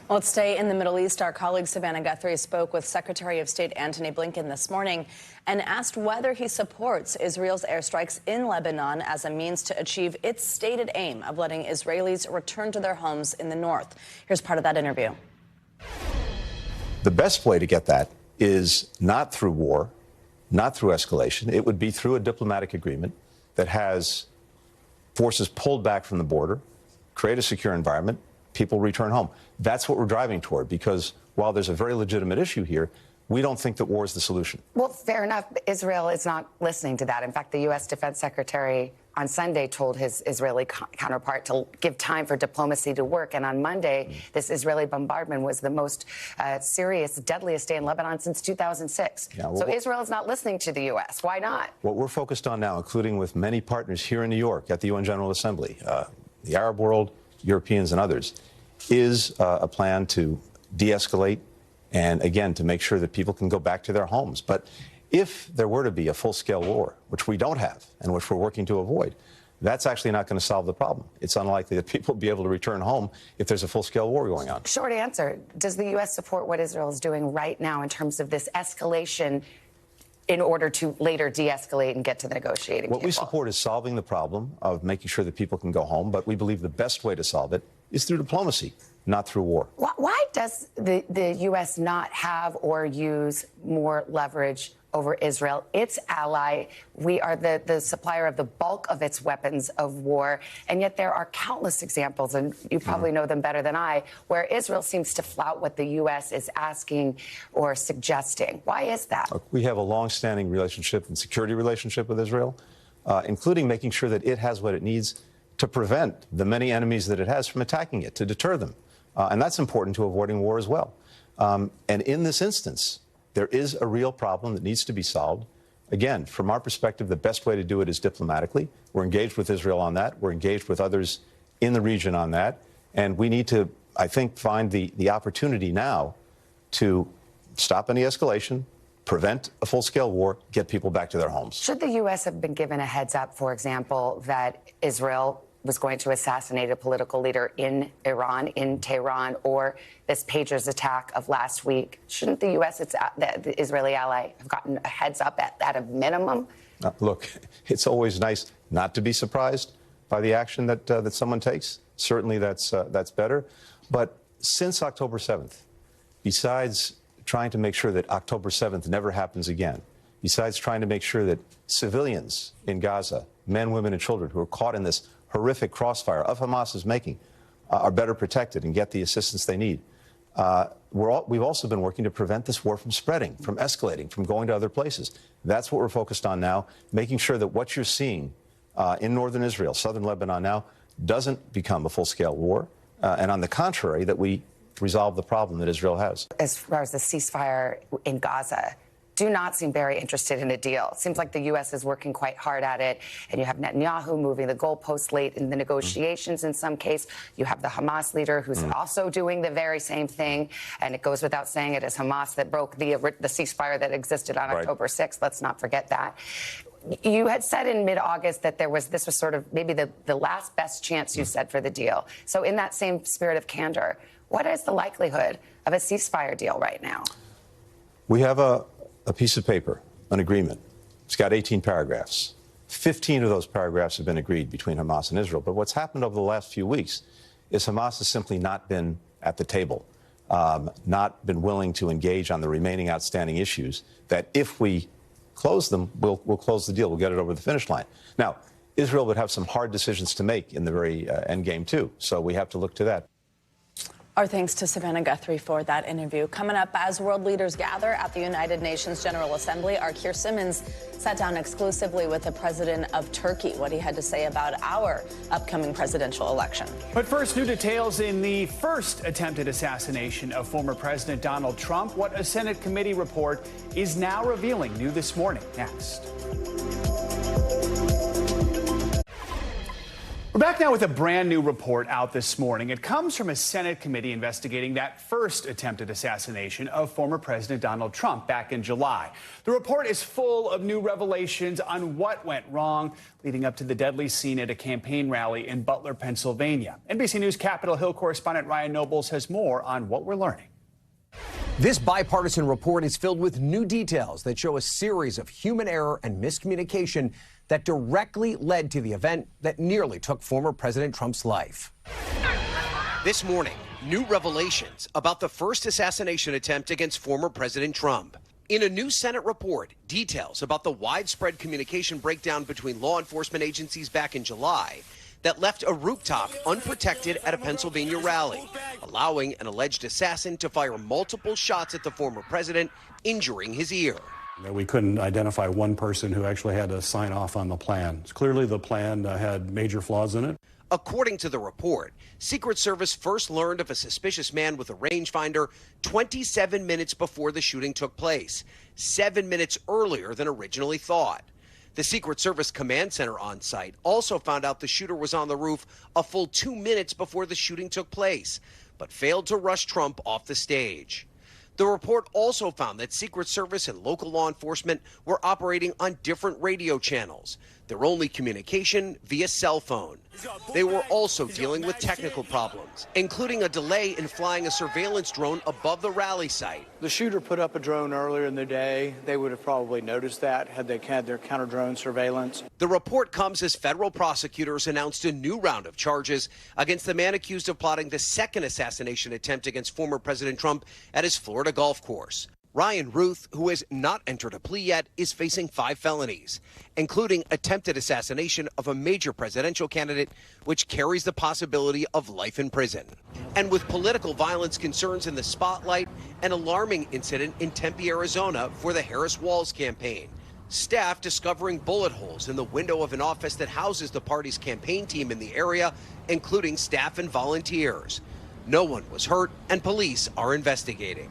Well, let's stay in the Middle East. Our colleague Savannah Guthrie spoke with Secretary of State Antony Blinken this morning and asked whether he supports Israel's airstrikes in Lebanon as a means to achieve its stated aim of letting Israelis return to their homes in the north. Here's part of that interview. The best way to get that is not through war, not through escalation. It would be through a diplomatic agreement that has forces pulled back from the border, create a secure environment, people return home. That's what we're driving toward, because while there's a very legitimate issue here, we don't think that war is the solution. Well, fair enough. Israel is not listening to that. In fact, the U.S. Defense Secretary on Sunday told his Israeli counterpart to give time for diplomacy to work. And on Monday, this Israeli bombardment was the most serious, deadliest day in Lebanon since 2006. Yeah, well, so Israel is not listening to the U.S. Why not? What we're focused on now, including with many partners here in New York at the UN General Assembly, the Arab world, Europeans and others, is a plan to de-escalate and, again, to make sure that people can go back to their homes. But if there were to be a full-scale war, which we don't have and which we're working to avoid, that's actually not going to solve the problem. It's unlikely that people will be able to return home if there's a full-scale war going on. Short answer. Does the U.S. support what Israel is doing right now in terms of this escalation in order to later de-escalate and get to the negotiating table? What we support is solving the problem of making sure that people can go home, but we believe the best way to solve it is through diplomacy, not through war. Why does the U.S. not have or use more leverage over Israel, its ally? We are the supplier of the bulk of its weapons of war, and yet there are countless examples, and you probably know them better than I, where Israel seems to flout what the U.S. is asking or suggesting. Why is that? Look, we have a long-standing relationship and security relationship with Israel, including making sure that it has what it needs to prevent the many enemies that it has from attacking it, to deter them. And that's important to avoiding war as well. And in this instance, there is a real problem that needs to be solved. Again, from our perspective, the best way to do it is diplomatically. We're engaged with Israel on that. We're engaged with others in the region on that. And we need to, I think, find the opportunity now to stop any escalation, prevent a full-scale war, get people back to their homes. Should the U.S. have been given a heads up, for example, that Israel was going to assassinate a political leader in Iran, in Tehran, or this Pagers attack of last week? Shouldn't the U.S., the Israeli ally, have gotten a heads up at a minimum? Look, it's always nice not to be surprised by the action that someone takes. Certainly that's better. But since October 7th, besides trying to make sure that October 7th never happens again, besides trying to make sure that civilians in Gaza, men, women, and children who are caught in this horrific crossfire of Hamas's making, are better protected and get the assistance they need. We've also been working to prevent this war from spreading, from escalating, from going to other places. That's what we're focused on now, making sure that what you're seeing in northern Israel, southern Lebanon now, doesn't become a full-scale war, and on the contrary, that we resolve the problem that Israel has. As far as the ceasefire in Gaza, do not seem very interested in a deal. It seems like the U.S. is working quite hard at it, and you have Netanyahu moving the goalposts late in the negotiations in some case. You have the Hamas leader who's also doing the very same thing, and it goes without saying it is Hamas that broke the ceasefire that existed on October 6th. Let's not forget that. You had said in mid-August that this was sort of maybe the last best chance, you said, for the deal. So in that same spirit of candor, what is the likelihood of a ceasefire deal right now? We have a piece of paper, an agreement. It's got 18 paragraphs. 15 of those paragraphs have been agreed between Hamas and Israel. But what's happened over the last few weeks is Hamas has simply not been at the table, not been willing to engage on the remaining outstanding issues that if we close them, we'll close the deal. We'll get it over the finish line. Now, Israel would have some hard decisions to make in the very end game, too. So we have to look to that. Our thanks to Savannah Guthrie for that interview. Coming up, as world leaders gather at the United Nations General Assembly, our Keir Simmons sat down exclusively with the president of Turkey, what he had to say about our upcoming presidential election. But first, new details in the first attempted assassination of former President Donald Trump. What a Senate committee report is now revealing. New this morning. Next. We're back now with a brand new report out this morning. It comes from a Senate committee investigating that first attempted assassination of former President Donald Trump back in July. The report is full of new revelations on what went wrong leading up to the deadly scene at a campaign rally in Butler, Pennsylvania. NBC News Capitol Hill correspondent Ryan Nobles has more on what we're learning. This bipartisan report is filled with new details that show a series of human error and miscommunication that directly led to the event that nearly took former President Trump's life. This morning, new revelations about the first assassination attempt against former President Trump. In a new Senate report, details about the widespread communication breakdown between law enforcement agencies back in July that left a rooftop unprotected at a Pennsylvania rally, allowing an alleged assassin to fire multiple shots at the former president, injuring his ear. We couldn't identify one person who actually had to sign off on the plan. Clearly, the plan had major flaws in it. According to the report, Secret Service first learned of a suspicious man with a rangefinder 27 minutes before the shooting took place, 7 minutes earlier than originally thought. The Secret Service command center on site also found out the shooter was on the roof a full 2 minutes before the shooting took place, but failed to rush Trump off the stage. The report also found that Secret Service and local law enforcement were operating on different radio channels, their only communication via cell phone. They were also dealing with technical problems, including a delay in flying a surveillance drone above the rally site. The shooter put up a drone earlier in the day. They would have probably noticed that had they had their counter-drone surveillance. The report comes as federal prosecutors announced a new round of charges against the man accused of plotting the second assassination attempt against former President Trump at his Florida golf course. Ryan Ruth, who has not entered a plea yet, is facing 5 felonies, including attempted assassination of a major presidential candidate, which carries the possibility of life in prison. And with political violence concerns in the spotlight, an alarming incident in Tempe, Arizona for the Harris-Walz campaign. Staff discovering bullet holes in the window of an office that houses the party's campaign team in the area, including staff and volunteers. No one was hurt, and police are investigating.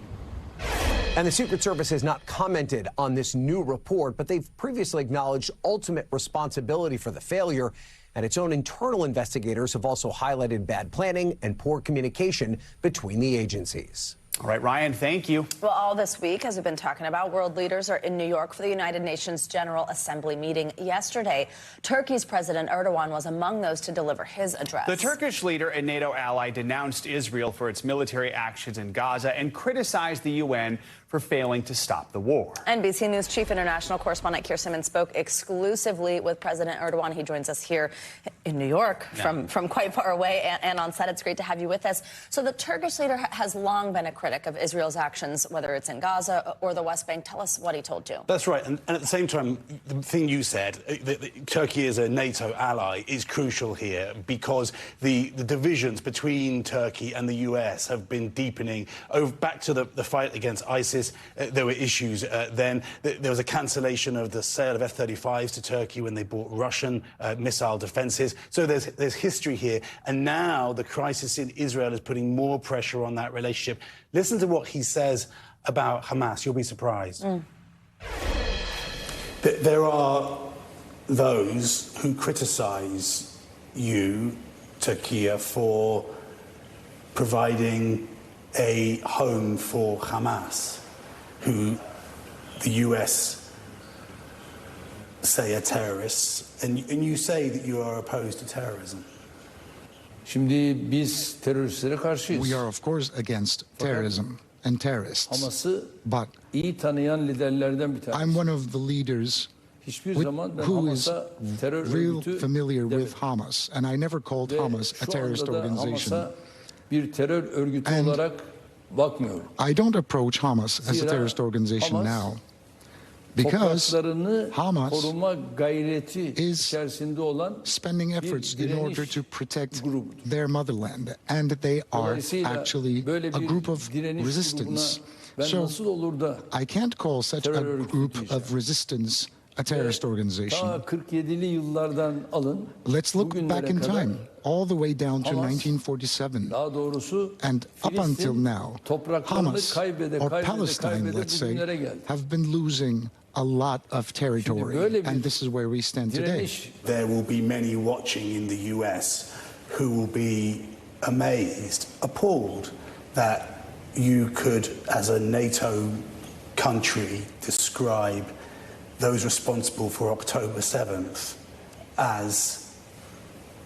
And the Secret Service has not commented on this new report, but they've previously acknowledged ultimate responsibility for the failure. And its own internal investigators have also highlighted bad planning and poor communication between the agencies. All right, Ryan, thank you. Well, all this week, as we've been talking about, world leaders are in New York for the United Nations General Assembly meeting yesterday. Turkey's President Erdogan was among those to deliver his address. The Turkish leader and NATO ally denounced Israel for its military actions in Gaza and criticized the UN for failing to stop the war. NBC News chief international correspondent Keir Simmons spoke exclusively with President Erdogan. He joins us here in New York from quite far away and on set. It's great to have you with us. So the Turkish leader has long been a critic of Israel's actions, whether it's in Gaza or the West Bank. Tell us what he told you. That's right. And at the same time, the thing you said, that Turkey is a NATO ally, is crucial here because the divisions between Turkey and the US have been deepening. Back to the fight against ISIS, there were issues then. There was a cancellation of the sale of F-35s to Turkey when they bought Russian missile defenses. So there's history here. And now the crisis in Israel is putting more pressure on that relationship. Listen to what he says about Hamas. You'll be surprised. There are those who criticize you, Turkey, for providing a home for Hamas, who the US say are terrorists, and you say that you are opposed to terrorism. We are, of course, against terrorism and terrorists. But I'm one of the leaders who is real familiar with Hamas, and I never called Hamas a terrorist organization. And I don't approach Hamas as a terrorist organization now. because Hamas is spending efforts in order to protect their motherland, and they are actually a group of resistance. So I can't call such a group of resistance a terrorist organization. Let's look back in time, all the way down to 1947. And up until now, Hamas, or Palestine, let's say, have been losing a lot of territory. And this is where we stand today. There will be many watching in the US who will be amazed, appalled that you could, as a NATO country, describe those responsible for October 7th as,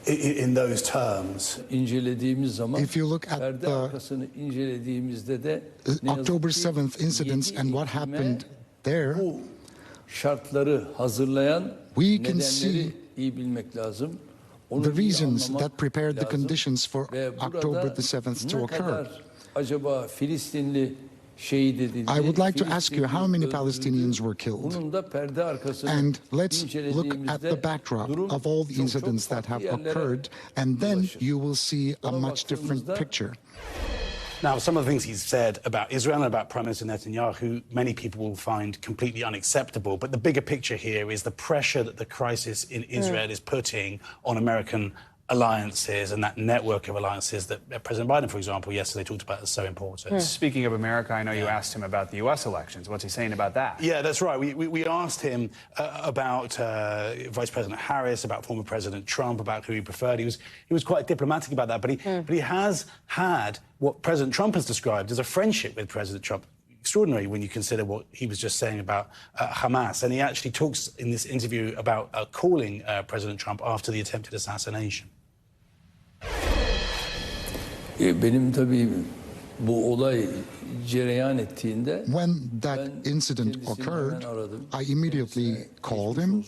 in those terms. If you look at the October 7th incidents and what happened there, we can see the reasons that prepared the conditions for October the 7th to occur. I would like to ask you how many Palestinians were killed. And let's look at the backdrop of all the incidents that have occurred, and then you will see a much different picture. Now, some of the things he's said about Israel and about Prime Minister Netanyahu, many people will find completely unacceptable. But the bigger picture here is the pressure that the crisis in Israel is putting on American alliances and that network of alliances that President Biden, for example, yesterday talked about as so important. Speaking of America, I know you asked him about the U.S. elections. What's he saying about that? Yeah, that's right. We asked him about Vice President Harris, about former President Trump, about who he preferred. He was quite diplomatic about that, but he has had what President Trump has described as a friendship with President Trump. Extraordinary when you consider what he was just saying about Hamas. And he actually talks in this interview about calling President Trump after the attempted assassination. When that incident occurred, I immediately called him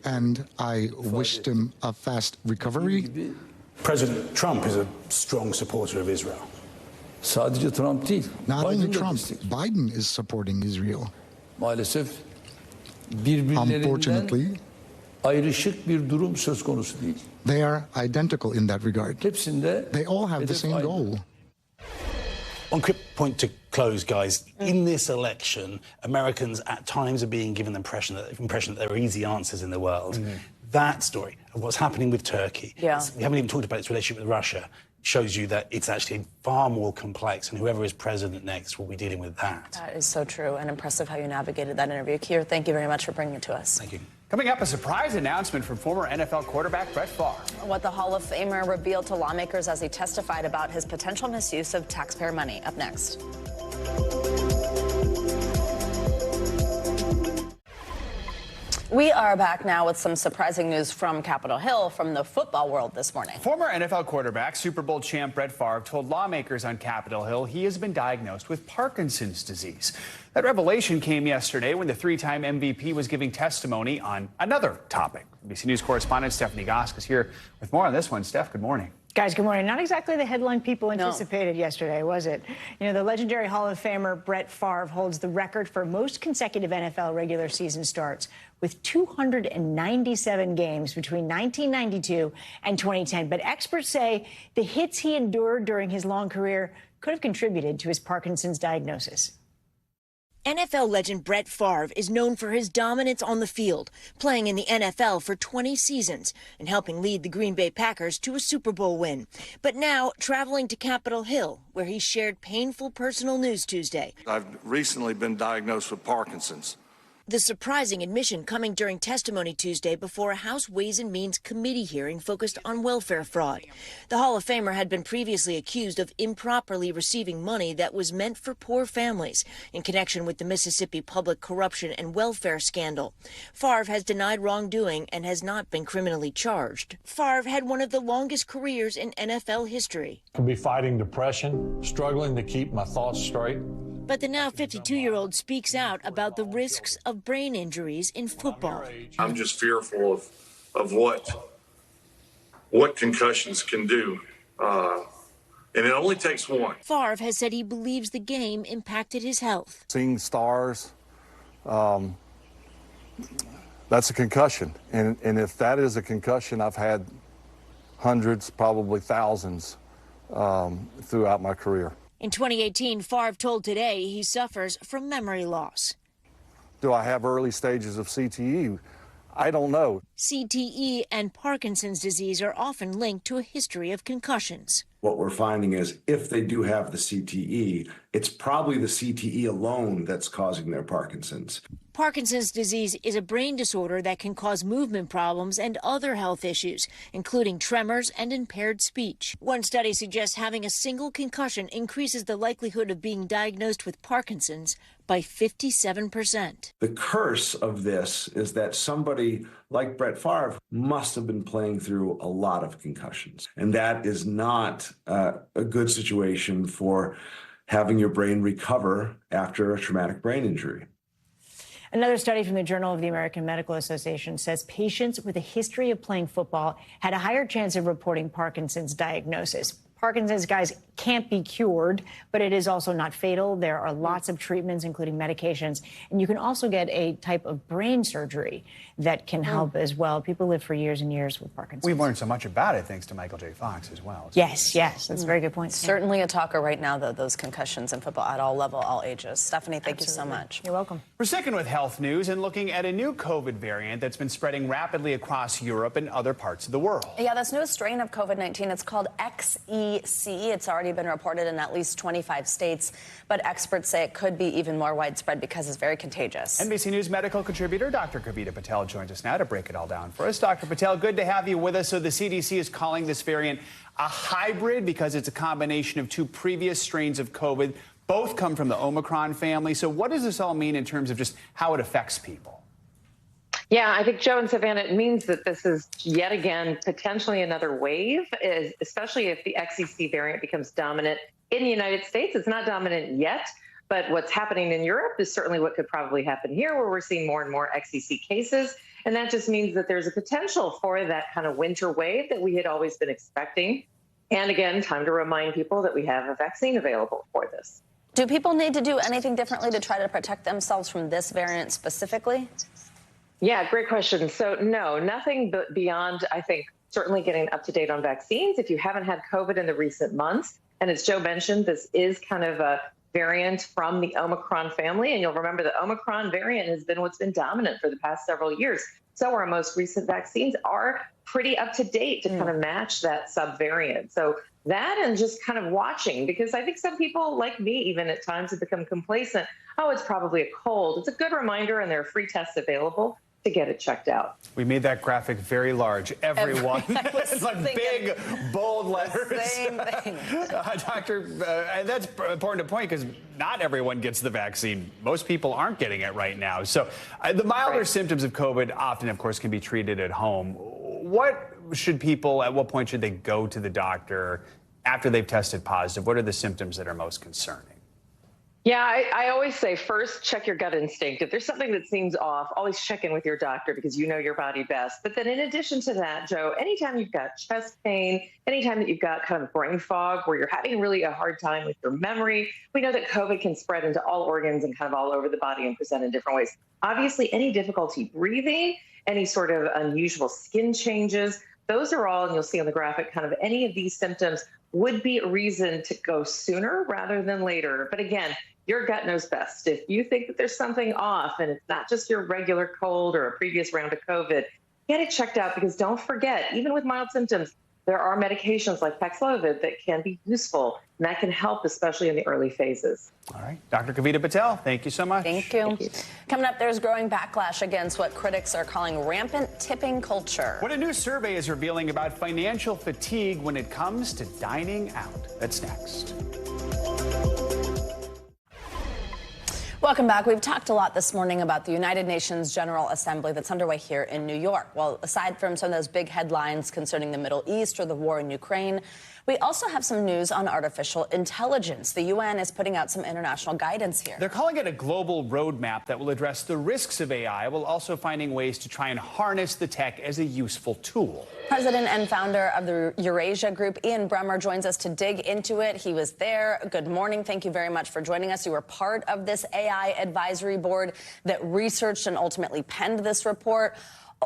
and I wished him a fast recovery. President Trump is a strong supporter of Israel. Not only Trump, Biden is supporting Israel. Unfortunately, they are identical in that regard. They all have the same goal. One quick point to close, guys. In this election, Americans at times are being given the impression that there are easy answers in the world. That story of what's happening with Turkey, we haven't even talked about its relationship with Russia, shows you that it's actually far more complex, and whoever is president next will be dealing with that. That is so true, and impressive how you navigated that interview. Keir, thank you very much for bringing it to us. Thank you. Coming up, a surprise announcement from former NFL quarterback Brett Favre. What the Hall of Famer revealed to lawmakers as he testified about his potential misuse of taxpayer money. Up next. We are back now with some surprising news from Capitol Hill from the football world this morning. Former NFL quarterback, Super Bowl champ Brett Favre told lawmakers on Capitol Hill he has been diagnosed with Parkinson's disease. That revelation came yesterday when the three-time MVP was giving testimony on another topic. NBC News correspondent Stephanie Gosk is here with more on this one. Steph, good morning. Guys, good morning. Not exactly the headline people anticipated yesterday, was it? You know, the legendary Hall of Famer Brett Favre holds the record for most consecutive NFL regular season starts with 297 games between 1992 and 2010. But experts say the hits he endured during his long career could have contributed to his Parkinson's diagnosis. NFL legend Brett Favre is known for his dominance on the field, playing in the NFL for 20 seasons and helping lead the Green Bay Packers to a Super Bowl win. But now traveling to Capitol Hill, where he shared painful personal news Tuesday. I've recently been diagnosed with Parkinson's. The surprising admission coming during testimony Tuesday before a House Ways and Means committee hearing focused on welfare fraud. The Hall of Famer had been previously accused of improperly receiving money that was meant for poor families in connection with the Mississippi public corruption and welfare scandal. Favre has denied wrongdoing and has not been criminally charged. Favre had one of the longest careers in NFL history. I could be fighting depression, struggling to keep my thoughts straight. But the now 52-year-old speaks out about the risks of brain injuries in football. I'm just fearful of what concussions can do. And it only takes one. Favre has said he believes the game impacted his health. Seeing stars, That's a concussion. And if that is a concussion, I've had hundreds, probably thousands throughout my career. In 2018, Favre told Today he suffers from memory loss. Do I have early stages of CTE? I don't know. CTE and Parkinson's disease are often linked to a history of concussions. What we're finding is if they do have the CTE, it's probably the CTE alone that's causing their Parkinson's. Parkinson's disease is a brain disorder that can cause movement problems and other health issues, including tremors and impaired speech. One study suggests having a single concussion increases the likelihood of being diagnosed with Parkinson's by 57%. The curse of this is that somebody like Brett Favre must have been playing through a lot of concussions. And that is not a good situation for having your brain recover after a traumatic brain injury. Another study from the Journal of the American Medical Association says patients with a history of playing football had a higher chance of reporting Parkinson's diagnosis. Parkinson's, guys, can't be cured, but it is also not fatal. There are lots of treatments, including medications, and you can also get a type of brain surgery that can help as well. People live for years and years with Parkinson's. We've learned so much about it thanks to Michael J. Fox as well. Yes, that's a very good point. Certainly a talker right now, though, those concussions in football at all level, all ages. Stephanie, thank you so much. You're welcome. We're sticking with health news and looking at a new COVID variant that's been spreading rapidly across Europe and other parts of the world. Yeah, this newest strain of COVID-19, it's called XEC. It's already been reported in at least 25 states, but experts say it could be even more widespread because it's very contagious. NBC News medical contributor Dr. Kavita Patel joins us now to break it all down for us. Dr. Patel, good to have you with us. So the CDC is calling this variant a hybrid because it's a combination of two previous strains of COVID. Both come from the Omicron family. So what does this all mean in terms of just how it affects people? Yeah, I think, Joe and Savannah, it means that this is yet again potentially another wave, especially if the XEC variant becomes dominant in the United States. It's not dominant yet, but what's happening in Europe is certainly what could probably happen here, where we're seeing more and more XEC cases. And that just means that there's a potential for that kind of winter wave that we had always been expecting. And again, time to remind people that we have a vaccine available for this. Do people need to do anything differently to try to protect themselves from this variant specifically? Yeah, great question. So no, nothing but beyond, I think, certainly getting up to date on vaccines. If you haven't had COVID in the recent months, and as Joe mentioned, this is kind of a variant from the Omicron family. And you'll remember the Omicron variant has been what's been dominant for the past several years. So our most recent vaccines are pretty up to date to kind of match that subvariant. So that and just kind of watching, because I think some people like me even at times have become complacent. Oh, it's probably a cold. It's a good reminder, and there are free tests available to get it checked out. We made that graphic very large. Everyone. It's like big, bold letters. Same thing. Doctor, and that's important to point because not everyone gets the vaccine. Most people aren't getting it right now. So the milder symptoms of COVID often, of course, can be treated at home. What should people, at what point should they go to the doctor after they've tested positive? What are the symptoms that are most concerning? Yeah, I always say first, check your gut instinct. If there's something that seems off, always check in with your doctor because you know your body best. But then in addition to that, Joe, anytime you've got chest pain, anytime that you've got kind of brain fog where you're having really a hard time with your memory, we know that COVID can spread into all organs and kind of all over the body and present in different ways. Obviously, any difficulty breathing, any sort of unusual skin changes, those are all, and you'll see on the graphic, kind of any of these symptoms would be a reason to go sooner rather than later. But again, your gut knows best. If you think that there's something off and it's not just your regular cold or a previous round of COVID, get it checked out because don't forget, even with mild symptoms, there are medications like Paxlovid that can be useful, and that can help, especially in the early phases. All right. Dr. Kavita Patel, thank you so much. Thank you. Coming up, there's growing backlash against what critics are calling rampant tipping culture. What a new survey is revealing about financial fatigue when it comes to dining out. That's next. Welcome back. We've talked a lot this morning about the United Nations General Assembly that's underway here in New York. Well, aside from some of those big headlines concerning the Middle East or the war in Ukraine, We also have some news on artificial intelligence. The UN is putting out some international guidance here. They're calling it a global roadmap that will address the risks of AI while also finding ways to try and harness the tech as a useful tool. President and founder of the Eurasia Group, Ian Bremmer, joins us to dig into it. He was there. Good morning. Thank you very much for joining us. You were part of this AI advisory board that researched and ultimately penned this report.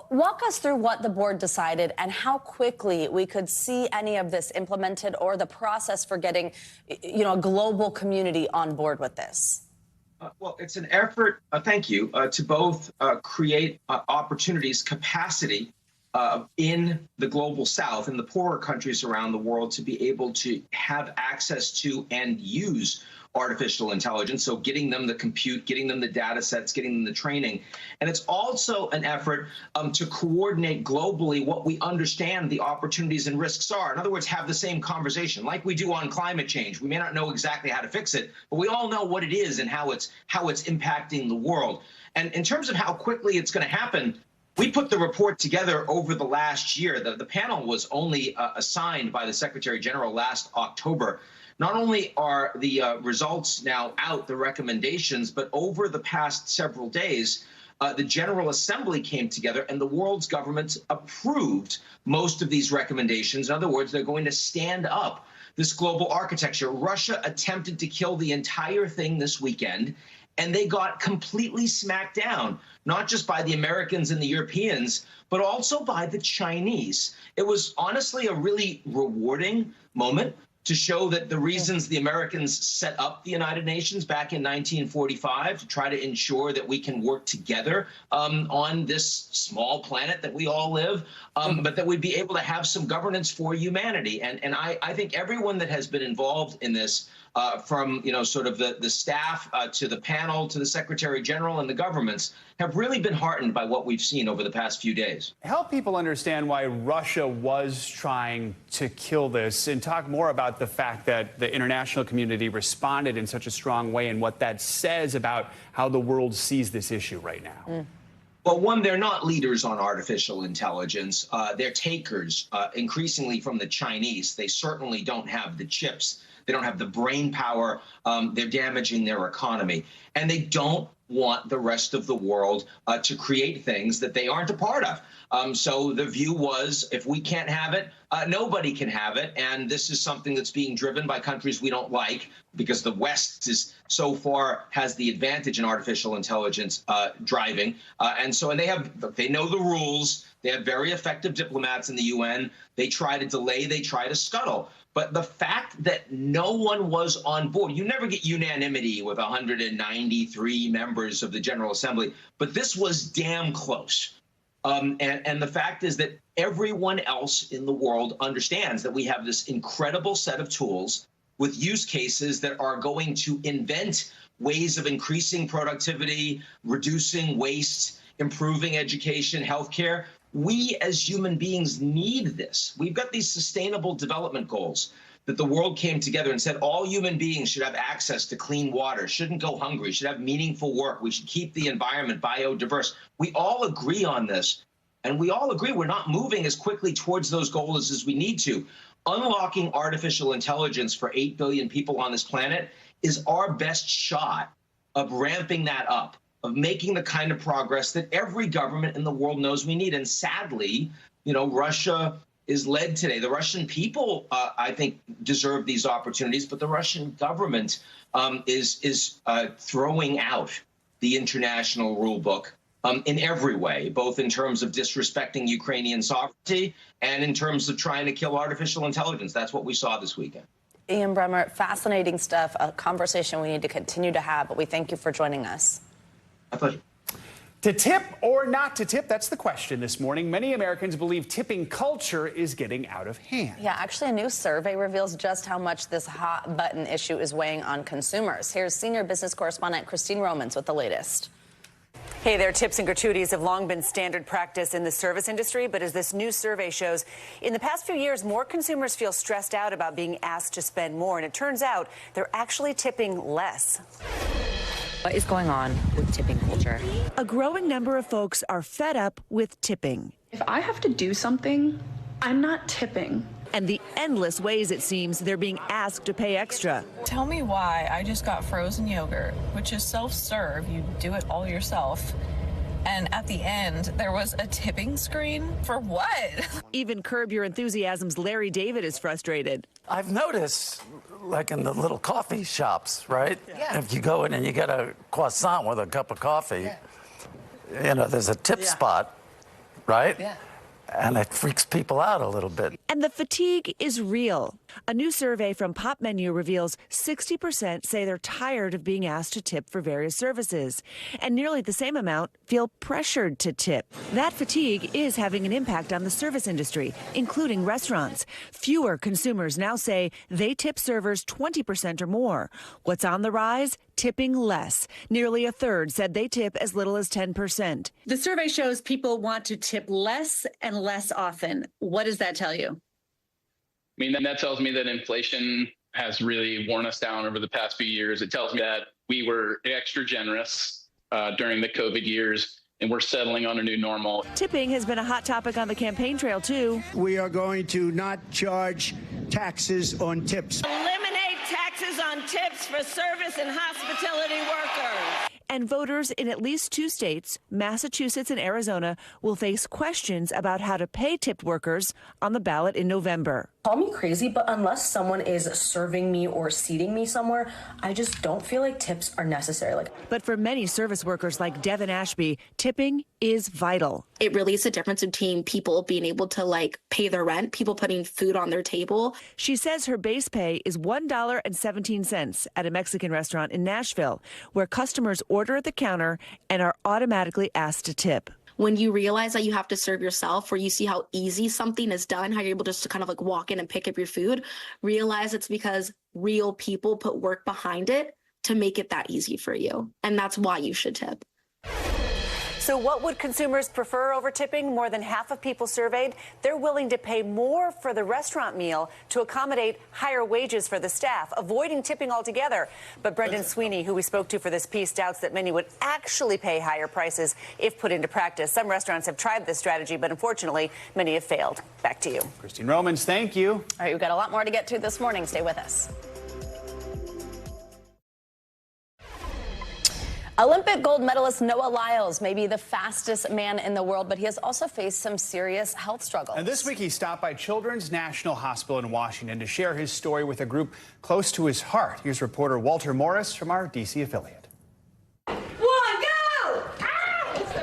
Walk us through what the board decided and how quickly we could see any of this implemented, or the process for getting, a global community on board with this. Well, it's an effort, thank you, to both create opportunities, capacity in the global south, in the poorer countries around the world, to be able to have access to and use artificial intelligence. So getting them the compute, getting them the data sets, getting them the training. And it's also an effort to coordinate globally what we understand the opportunities and risks are. In other words, have the same conversation like we do on climate change. We may not know exactly how to fix it, but we all know what it is and how it's impacting the world. And in terms of how quickly it's going to happen, we put the report together over the last year. The panel was only assigned by the Secretary General last October. Not only are the results now out, the recommendations, but over the past several days, the General Assembly came together and the world's governments approved most of these recommendations. In other words, they're going to stand up this global architecture. Russia attempted to kill the entire thing this weekend, and they got completely smacked down, not just by the Americans and the Europeans, but also by the Chinese. It was honestly a really rewarding moment to show that the reasons the Americans set up the United Nations back in 1945 to try to ensure that we can work together on this small planet that we all live, but that we'd be able to have some governance for humanity. And I think everyone that has been involved in this, from sort of the staff to the panel to the Secretary General and the governments, have really been heartened by what we've seen over the past few days. Help people understand why Russia was trying to kill this, and talk more about the fact that the international community responded in such a strong way and what that says about how the world sees this issue right now. Well, one, they're not leaders on artificial intelligence. They're takers, increasingly from the Chinese. They certainly don't have the chips. They don't have the brain power. They're damaging their economy. And they don't want the rest of the world to create things that they aren't a part of. So the view was, if we can't have it, nobody can have it. And this is something that's being driven by countries we don't like, because the West is so far has the advantage in artificial intelligence driving. And they know the rules. They have very effective diplomats in the UN. They try to delay, they try to scuttle. But the fact that no one was on board, you never get unanimity with 193 members of the General Assembly, but this was damn close. And the fact is that everyone else in the world understands that we have this incredible set of tools with use cases that are going to invent ways of increasing productivity, reducing waste, improving education, healthcare. We as human beings need this. We've got these sustainable development goals that the world came together and said all human beings should have access to clean water, shouldn't go hungry, should have meaningful work. We should keep the environment biodiverse. We all agree on this, and we all agree we're not moving as quickly towards those goals as we need to. Unlocking artificial intelligence for 8 billion people on this planet is our best shot of ramping that up, of making the kind of progress that every government in the world knows we need. And sadly, Russia is led today. The Russian people, I think, deserve these opportunities, but the Russian government is throwing out the international rule book in every way, both in terms of disrespecting Ukrainian sovereignty and in terms of trying to kill artificial intelligence. That's what we saw this weekend. Ian Bremmer, fascinating stuff, a conversation we need to continue to have, but we thank you for joining us. My pleasure. To tip or not to tip, that's the question this morning. Many Americans believe tipping culture is getting out of hand. Yeah, actually, a new survey reveals just how much this hot button issue is weighing on consumers. Here's senior business correspondent Christine Romans with the latest. Hey there, tips and gratuities have long been standard practice in the service industry, but as this new survey shows, in the past few years, more consumers feel stressed out about being asked to spend more, and it turns out they're actually tipping less. What is going on with tipping culture? A growing number of folks are fed up with tipping. If I have to do something, I'm not tipping. and the endless ways it seems they're being asked to pay extra. Tell me why I just got frozen yogurt, which is self-serve. You do it all yourself. And at the end, there was a tipping screen. For what? Even Curb Your Enthusiasm's Larry David is frustrated. I've noticed, like in the little coffee shops, right? Yeah. If you go in and you get a croissant with a cup of coffee, you know, there's a tip spot, right? Yeah. And it freaks people out a little bit. And the fatigue is real. A new survey from Pop Menu reveals 60% say they're tired of being asked to tip for various services, and nearly the same amount feel pressured to tip. That fatigue is having an impact on the service industry, including restaurants. Fewer consumers now say they tip servers 20% or more. What's on the rise? Tipping less. Nearly a third said they tip as little as 10%. The survey shows people want to tip less and less often. What does that tell you? I mean, that tells me that inflation has really worn us down over the past few years. It tells me that we were extra generous during the COVID years, and we're settling on a new normal. Tipping has been a hot topic on the campaign trail, too. We are going to not charge taxes on tips. Eliminate taxes on tips for service and hospitality workers. And voters in at least 2 states, Massachusetts and Arizona, will face questions about how to pay tipped workers on the ballot in November. Call me crazy, but unless someone is serving me or seating me somewhere, I just don't feel like tips are necessary. But for many service workers like Devin Ashby, tipping is vital. It really is the difference between people being able to pay their rent, people putting food on their table. She says her base pay is $1.17 at a Mexican restaurant in Nashville, where customers order at the counter and are automatically asked to tip. When you realize that you have to serve yourself, or you see how easy something is done, how you're able just to kind of walk in and pick up your food, realize it's because real people put work behind it to make it that easy for you. And that's why you should tip. So what would consumers prefer over tipping? More than half of people surveyed, they're willing to pay more for the restaurant meal to accommodate higher wages for the staff, avoiding tipping altogether. But Brendan Sweeney, who we spoke to for this piece, doubts that many would actually pay higher prices if put into practice. Some restaurants have tried this strategy, but unfortunately, many have failed. Back to you. Christine Romans, thank you. All right, we've got a lot more to get to this morning. Stay with us. Olympic gold medalist Noah Lyles may be the fastest man in the world, but he has also faced some serious health struggles. And this week he stopped by Children's National Hospital in Washington to share his story with a group close to his heart. Here's reporter Walter Morris from our D.C. affiliate.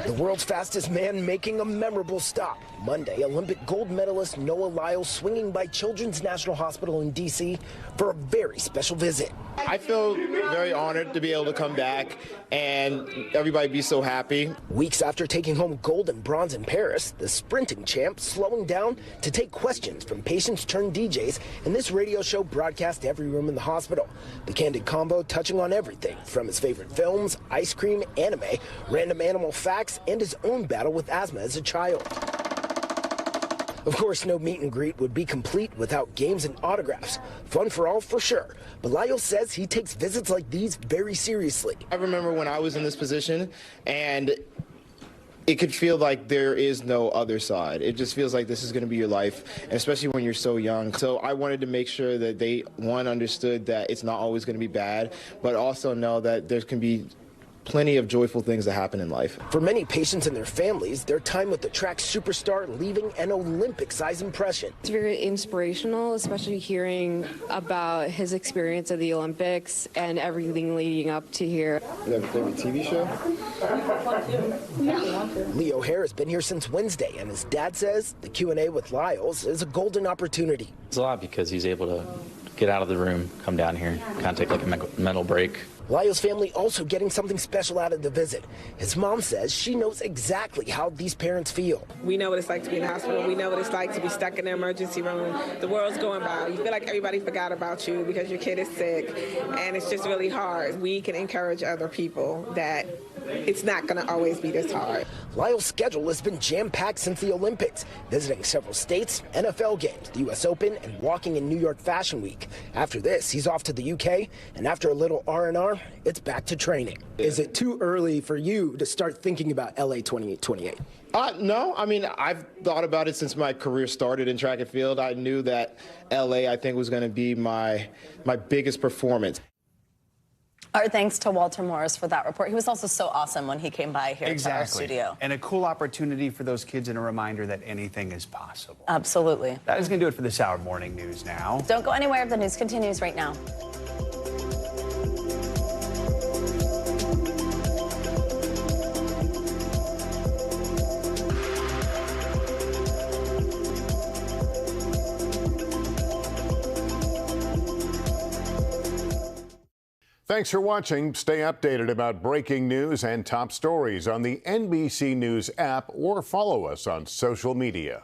The world's fastest man making a memorable stop. Monday, Olympic gold medalist Noah Lyles swinging by Children's National Hospital in D.C. for a very special visit. I feel very honored to be able to come back and everybody be so happy. Weeks after taking home gold and bronze in Paris, the sprinting champ slowing down to take questions from patients turned DJs in this radio show broadcast to every room in the hospital. The candid combo touching on everything from his favorite films, ice cream, anime, random animal facts, and his own battle with asthma as a child. Of course, no meet and greet would be complete without games and autographs. Fun for all, for sure. But Lyles says he takes visits like these very seriously. I remember when I was in this position, and it could feel like there is no other side. It just feels like this is going to be your life, and especially when you're so young. So I wanted to make sure that they, one, understood that it's not always going to be bad, but also know that there can be plenty of joyful things that happen in life. For many patients and their families, their time with the track superstar leaving an Olympic-size impression. It's very inspirational, especially hearing about his experience at the Olympics and everything leading up to here. You have a favorite TV show? Leo Hare has been here since Wednesday, and his dad says the Q&A with Lyles is a golden opportunity. It's a lot because he's able to get out of the room, come down here, kind of take like a mental break. Lyles' family also getting something special out of the visit. His mom says she knows exactly how these parents feel. We know what it's like to be in the hospital. We know what it's like to be stuck in the emergency room. The world's going by. You feel like everybody forgot about you because your kid is sick, and it's just really hard. We can encourage other people that it's not going to always be this hard. Lyles' schedule has been jam-packed since the Olympics, visiting several states, NFL games, the U.S. Open, and walking in New York Fashion Week. After this, he's off to the UK, and after a little R&R, Now it's back to training. Is it too early for you to start thinking about LA 2028? No, I mean, I've thought about it since my career started in track and field. I knew that LA, I think, was going to be my biggest performance. Our thanks to Walter Morris for that report. He was also so awesome when he came by here to our studio. And a cool opportunity for those kids and a reminder that anything is possible. Absolutely. That is going to do it for this hour morning news now. Don't go anywhere. The news continues right now. Thanks for watching. Stay updated about breaking news and top stories on the NBC News app or follow us on social media.